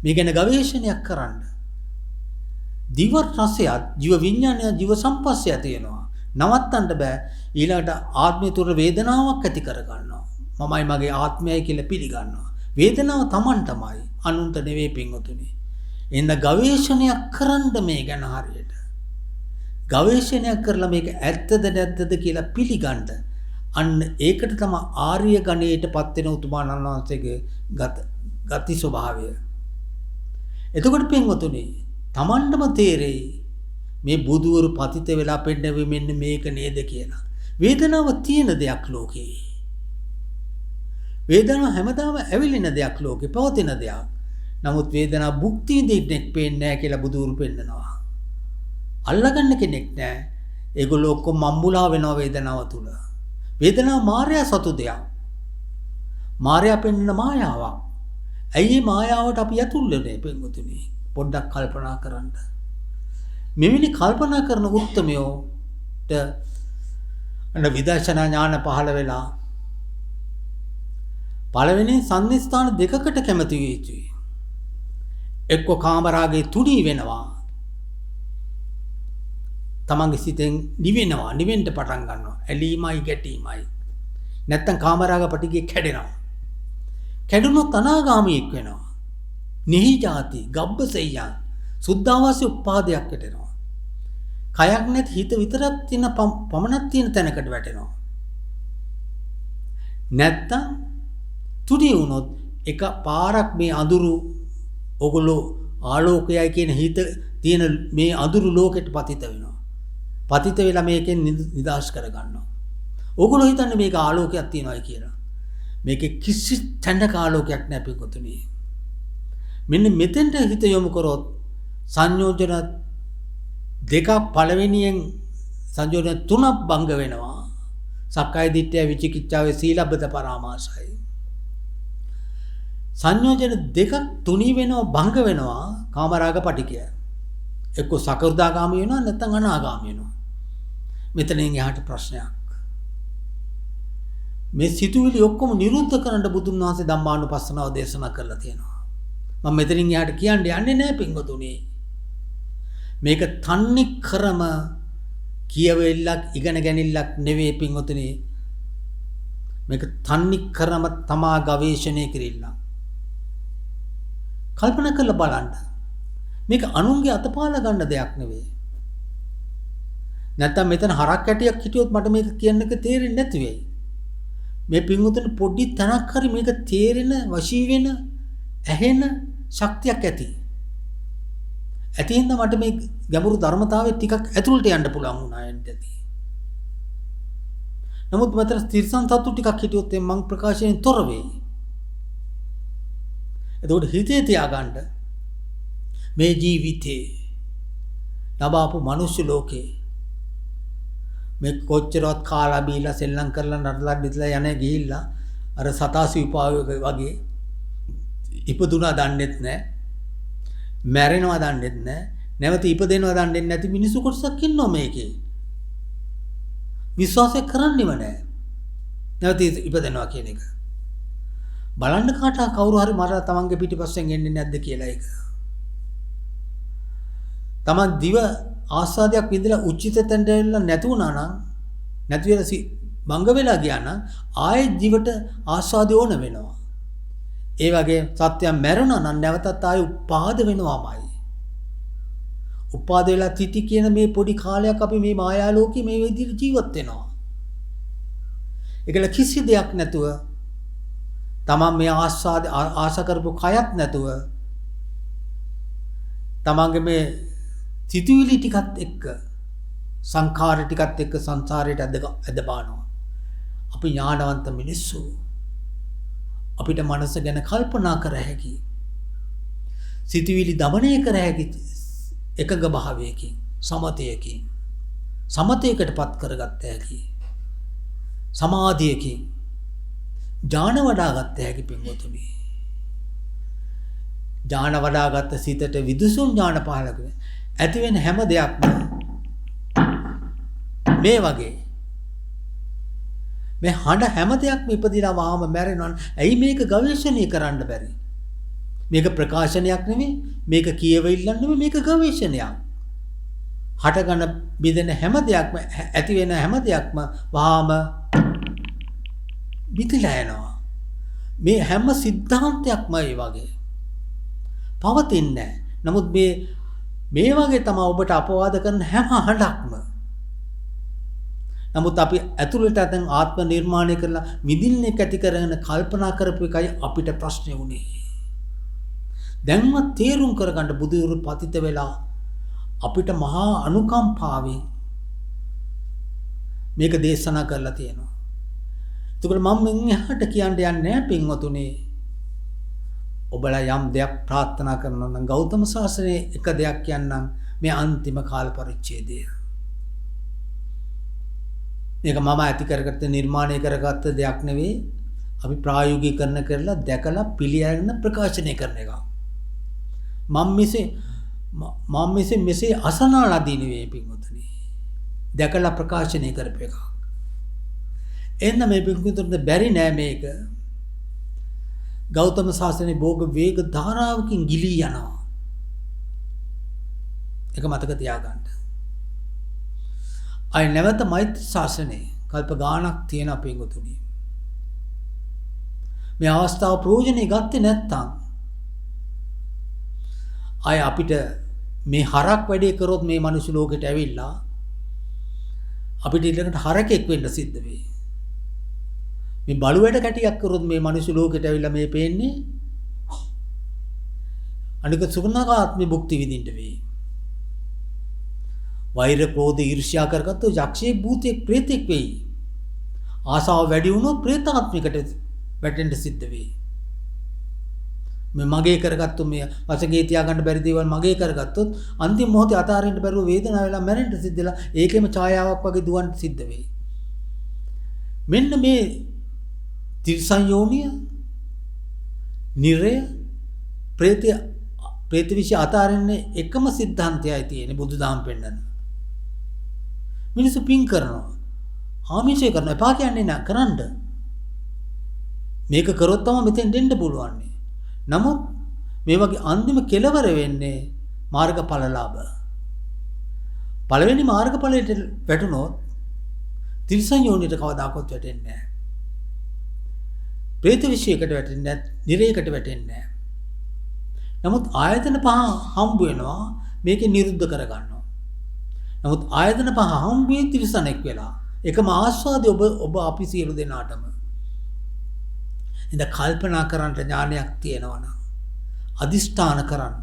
මේ ගැන ගවේෂණයක් කරන්න. දිව රසයත් ජීව විඥානය ජීව සම්පස්සය තියෙනවා. නවත්තන්න බෑ. ඊළඟට ආත්මය තුර වේදනාවක් ඇති කර ගන්නවා. මමයි මගේ ආත්මයයි කියලා පිළිගන්නවා. වේදනාව Tamanටමයි, අනුන්ට නෙවෙයි පින්වතුනි. එහෙනම් ගවේෂණයක් කරන්න මේ ගැන හරියට. ගවේෂණයක් කරලා මේක ඇත්තද නැද්දද කියලා පිළිගන්න. අන්න ඒකට තමයි ආර්ය ගණයටපත් වෙන උතුමාණන් වහන්සේගේ ගති ස්වභාවය. එතකොට පින්වතුනි Tamanටම තේරෙයි මේ බුදුවරු පතිත වෙලා පෙන්නවෙ මෙන්න මේක නේද කියලා. වේදනාව තියෙන දෙයක් ලෝකේ. වේදනාව හැමදාම ඇවිලින දෙයක් ලෝකේ, පවතින දෙයක්. නමුත් වේදනාව භුක්ති විඳින්නෙක් පේන්නේ නැහැ කියලා බුදුවරු පෙන්නනවා. අල්ලගන්න කෙනෙක් නැහැ. ඒගොල්ලෝ ඔක්කොම මම්බුලා වෙනවා වේදනාව තුල. වේදනාව මායя සතු දෙයක්. මායя පෙන්නන මායාවක්. ඇයි මේ මායාවට අපි යතුල් වෙන්නේ පින්වතුනි? පොඩ්ඩක් කල්පනා කරන්න. මෙවැනි කල්පනා කරන උත්තමයෝට විදර්ශනා ඥාන පහළ වෙලා පළවෙනි සම්නිස්ථාන දෙකකට කැමති විය යුතුයි. එක්ක කාමරාගේ තුනී වෙනවා. තමන්ගේ සිතෙන් නිවෙනවා, නිවෙන්න පටන් ගන්නවා. ඇලීමයි ගැටීමයි. නැත්තම් කාමරාග පටිගේ කැඩෙනවා. කැඩුණොත් අනාගාමීෙක් වෙනවා. නිහි ජාති, ගබ්බසෙය්‍යං, සුද්ධාවාසී උපාදයක් වැටෙනවා. කයක් නැති හිත විතරක් තියෙන පමණක් තියෙන තැනකට වැටෙනවා. නැත්තම් තුනී වුණොත් එක පාරක් මේ අඳුරු ඔගොල්ලෝ ආලෝකයයි කියන හිත තියෙන මේ අඳුරු ලෝකෙට පතිත වෙනවා. පතිත වෙලා මේකෙන් නිදහස් කරගන්නවා. ඔගොල්ලෝ හිතන්නේ මේක ආලෝකයක් තියනවායි කියලා. මේකේ කිසි තැනක ආලෝකයක් නැහැ පිටුතුනි. මෙන්න මෙතෙන්ට හිත යොමු කරොත් සංයෝජන දෙකක් පළවෙනියෙන් සංයෝජන තුනක් භංග වෙනවා. සක්කාය දිට්ඨිය, විචිකිච්ඡාවේ, සීලබ්බත පරාමාසයි. සංයෝජන දෙකක් තුනී වෙනවා, භංග වෙනවා කාමරාග පටිකය. එක්ක සකෘදාගාමී වෙනවා, නැත්නම් අනාගාමී වෙනවා. මෙතනින් එහාට ප්‍රශ්නයක්. මේ සිතුවිලි ඔක්කොම නිරුද්ධ කරන්න බුදුන් වහන්සේ ධම්මානුපස්සනාව දේශනා කරලා තියෙනවා. මම මෙතනින් එහාට කියන්න යන්නේ නැහැ පින්වතුනි. මේක තන්නේ කරම කියවෙල්ලක් ඉගෙන ගැනීමක් නෙවෙයි පින්වතුනි. මේක තන්නේ කරම තමා ගවේෂණය කිරිල්ල. කල්පනා කරලා බලන්න. මේක අනුන්ගේ අතපාලා ගන්න දෙයක් නෙවෙයි. නැත්තම් මෙතන හරක් ඇටියක් හිටියොත් මට මේක කියන්නක තේරෙන්නේ නැති වෙයි. මේ පින්වතුනි පොඩි තනක් හරි මේක තේරෙන, වශී වෙන, ඇහෙන ශක්තියක් ඇති. ඇතින්ද මට මේ ගැඹුරු ධර්මතාවයේ ටිකක් ඇතුළට යන්න පුළුවන් වුණා යන්න ඇති. නමුත් මතර තිරසන් සතු ටිකක් හිටියොත් මම ප්‍රකාශයෙන් තොර වෙයි. එතකොට හිතේ තියාගන්න මේ ජීවිතේ ලබාපු මනුෂ්‍ය ලෝකේ මේ කොච්චරවත් කාලා බීලා සෙල්ලම් කරලා නඩලා බිදලා යන්නේ ගිහිල්ලා අර සතාසි උපායෝග වගේ ඉපදුනා දන්නෙත් නැහැ, මැරෙනවා දන්නෙත් නැහැ, නැවත ඉපදෙනවා දන්නෙත් නැති මිනිස්සු කොටසක් ඉන්නවා මේකේ. විශ්වාසය කරන්නෙම නැහැ නැවත ඉපදෙනවා කියන එක. බලන්න කාට කවුරු හරි මර තමන්ගේ පිටිපස්සෙන් එන්නේ නැද්ද කියලා ඒක. තමන් දිව ආස්වාදයක් විඳලා උචිත තැනට එන්න නැති වුණා නම්, නැති වෙලා බංග වෙලා ගියා නම් ආයෙත් දිවට ආස්වාදය ඕන වෙනවා. ඒ වගේ සත්‍යය මැරුණා නම් නැවතත් ආයෙ උපාද වෙනවාමයි. උපාද වෙලා තිති කියන මේ පොඩි කාලයක් අපි මේ මායා ලෝකේ මේ විදිහට ජීවත් වෙනවා. ඒකල කිසි දෙයක් නැතුව තමන් මේ ආශ කරපු කයත් නැතුව තමන්ගේ මේ සිතුවිලි ටිකත් එක්ක, සංඛාර ටිකත් එක්ක සංසාරයට ඇද බානවා. අපි ඥානවන්ත මිනිස්සු. අපිට මනස ගැන කල්පනා කර හැකි, සිතුවිලි දමනය කර හැකි එකඟ භාවයකින්, සමතයකින්, සමතයකටපත් කරගත්ත හැකි, සමාධියකින් ඥාන වඩාගත්ත හැකි පින්වතුනි. ඥාන වඩාගත්ත සිතට විදුසුම් ඥාන පහළ කර ඇති වෙන හැම දෙයක්ම මේ වගේ මේ හඬ හැම දෙයක්ම ඉපදිලා වහම මැරෙනවා. ඇයි මේක ගවේෂණය කරන්න බැරි? මේක ප්‍රකාශනයක් නෙමෙයි, මේක කියවෙILLක් නෙමෙයි, මේක ගවේෂණයක්. හටගන බෙදෙන හැම දෙයක්ම, ඇති වෙන හැම දෙයක්ම වහම විතිලා යනවා. මේ හැම සිද්ධාන්තයක්ම ඒ වගේ පවතින්නේ නැහැ. නමුත් මේ වගේ තමයි ඔබට අපවාද කරන හැම හඬක්ම. නමුත් අපි ඇතුළට දැන් ආත්ම නිර්මාණය කරලා විඳින්නේ කැටි කරගෙන කල්පනා කරපු එකයි අපිට ප්‍රශ්නේ වුනේ. දැන්ම තේරුම් කරගන්න බුදුරු පතිත වෙලා අපිට මහා අනුකම්පාවෙන් මේක දේශනා කරලා තියෙනවා. එතකොට මම එහාට කියන්න යන්නේ නැහැ පින්වතුනි. ඔබලා යම් දෙයක් ප්‍රාර්ථනා කරනවා නම් ගෞතම සාසනයේ එක දෙයක් කියන්නම්, මේ අන්තිම කාල පරිච්ඡේදය. මේක මම ඇති කරගත්ත, නිර්මාණය කරගත්ත දෙයක් නෙවෙයි. අපි ප්‍රායෝගිකීකරණ කරලා දැකලා පිළිඅරගෙන ප්‍රකාශනය කරන එක. මම මෙසේ අසනාලාදී නෙවෙයි පින්වතුනි. දැකලා ප්‍රකාශනය කරපු එක. එන්න මේ පින්වතුන්ට බැරි නෑ මේක. ගෞතම සාසනයේ භෝග වේග ධාරාවකින් ගිලී යනවා. ඒක මතක තියාගන්න. අය නැවත මෛත්‍රී ශාසනයේ කල්ප ගානක් තියෙන පින්වතුනි. මේ අවස්ථාව ප්‍රයෝජනෙ ගත්තේ නැත්නම් අය අපිට මේ හරක් වැඩේ කරොත් මේ මනුස්ස ලෝකෙට ඇවිල්ලා අපිට ඊළඟට හරකෙක් වෙන්න සිද්ධ වෙයි. මේ බලු වැඩ කැටියක් කරොත් මේ මනුස්ස ලෝකෙට ඇවිල්ලා මේ පේන්නේ අනික සුගුණාත්මේ භුක්ති විඳින්න වෙයි. වෛර ක්‍රෝධ ඊර්ෂ්‍යා කරගත්තොත් යක්ෂයෙක් භූතයෙක් ප්‍රේතෙක් වෙයි. ආසාව වැඩි වුණොත් ප්‍රේතාත්මිකට වැටෙන්න සිද්ධ වෙයි. මේ මගේ කරගත්තු මේ වශයෙන් තියාගන්න බැරි දේවල් මගේ කරගත්තොත් අන්තිම මොහොතේ අතාරින්න බැරුව වේදනාව වෙලා මැරෙන්න සිද්ධ වෙලා ඒකෙම ඡායාවක් වගේ දුවන්න සිද්ධ වෙයි. මෙන්න මේ තිරිසන් යෝනිය, නිරය, ප්‍රේත විශ්ය අතාරින්නේ එකම සිද්ධාන්තයයි තියෙන්නේ බුදුදහම පෙන්නන. මිනිස්සු පින් කරනවා. ආමිෂය කරනවා. එපා කියන්නේ නැහැ කරන්න. මේක කරොත් තමයි මෙතෙන් දෙන්න පුළුවන්. නමුත් මේ වගේ අන්තිම කෙලවර වෙන්නේ මාර්ගඵල ලාභ. පළවෙනි මාර්ගඵලයට වැටුණොත් තිරිසන් යෝනියට කවදාකවත් වැටෙන්නේ නැහැ. ප්‍රේත විශ්යයකට වැටෙන්නේ නැහැ, නිරයකට වැටෙන්නේ නැහැ. නමුත් ආයතන පහ හම්බ වෙනවා මේකේ නිරුද්ධ කරගන්නවා. නමුත් ආයතන පහ හම්බ වෙයි තිරිසනෙක් වෙලා. එකම ආස්වාදේ ඔබ අපි සියලු දෙනාටම. ඉතින් කල්පනා කරන්න ඥානයක් තියෙනවා නම් අදිෂ්ඨාන කරන්න.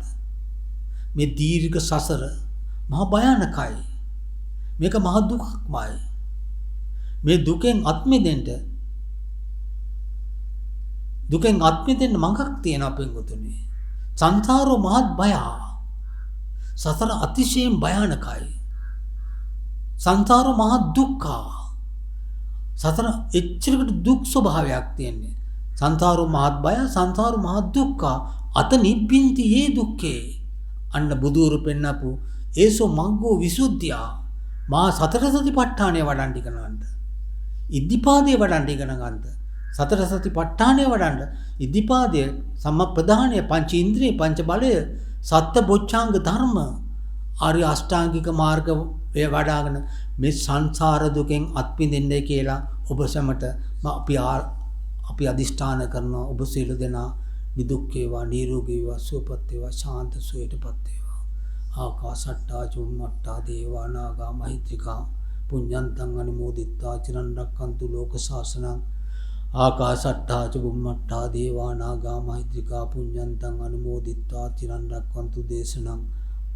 මේ දීර්ඝ සසර මහ භයානකයි. මේක මහ දුකක්මයි. මේ දුකෙන් අත් මිදෙන්න මඟක් තියෙනවා පින්වතුනි. සංසාරෝ මහත් බය. සසර අතිශයින් භයානකයි. සංසාරෝ මහත් දුක්ඛ. සසර එච්චරකට දුක් ස්වභාවයක් තියෙන්නේ. සංසාරෝ මහත් බය, සංසාරෝ මහත් දුක්ඛ. අත නිබ්බින්ති යේ දුක්ඛේ. අන්න බුදුරු පෙන්නපු ඒසෝ මග්ගෝ විසුද්ධිය. මා සතර සතිපට්ඨානය වඩන්න ඉගෙනගන්න. ඉද්ධිපාදේ වඩන්න ඉගෙනගන්න. සතර සතිපට්ඨානය වඩන්න. ඉද්ධිපාදය සම්මප්පදානය, පංච ඉන්ද්‍රිය, පංච බලය, සත්ත බොච්චාංග ධර්ම, ආර්ය අෂ්ටාංගික මාර්ග වඩාගෙන මේ සංසාර දුකෙන් අත්මිදෙන්නයි කියලා ඔබ සැමට අපි අදිෂ්ඨාන කරනවා. ඔබ සියලු දෙනා නිදුක් වේවා, නිරෝගී වේවා, සුවපත් වේවා, ශාන්ත සුවයටපත් වේවා. ආකාශට්ටා චුම්මට්ටා දේවා නාග මහිත්‍තිකා පුඤ්ඤන්තං අනුමෝදිත්වා චිරන් රැක්කන්තු ලෝක ශාසනං. ආකාශට්ටා චුම්මට්ටා දේවා නාග මහිත්‍තිකා පුඤ්ඤන්තං අනුමෝදිත්වා චිරන් රැක්කන්තු දේශනං.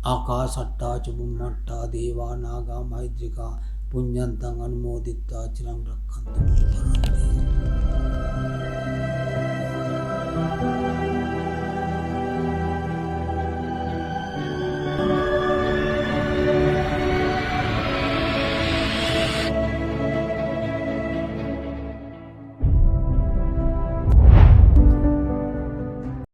ආකාශට්ටා චුම්මට්ටා දේවා නාග මහිත්‍තිකා පුඤ්ඤන්තං අනුමෝදිත්වා චිරන් රැක්කන්තු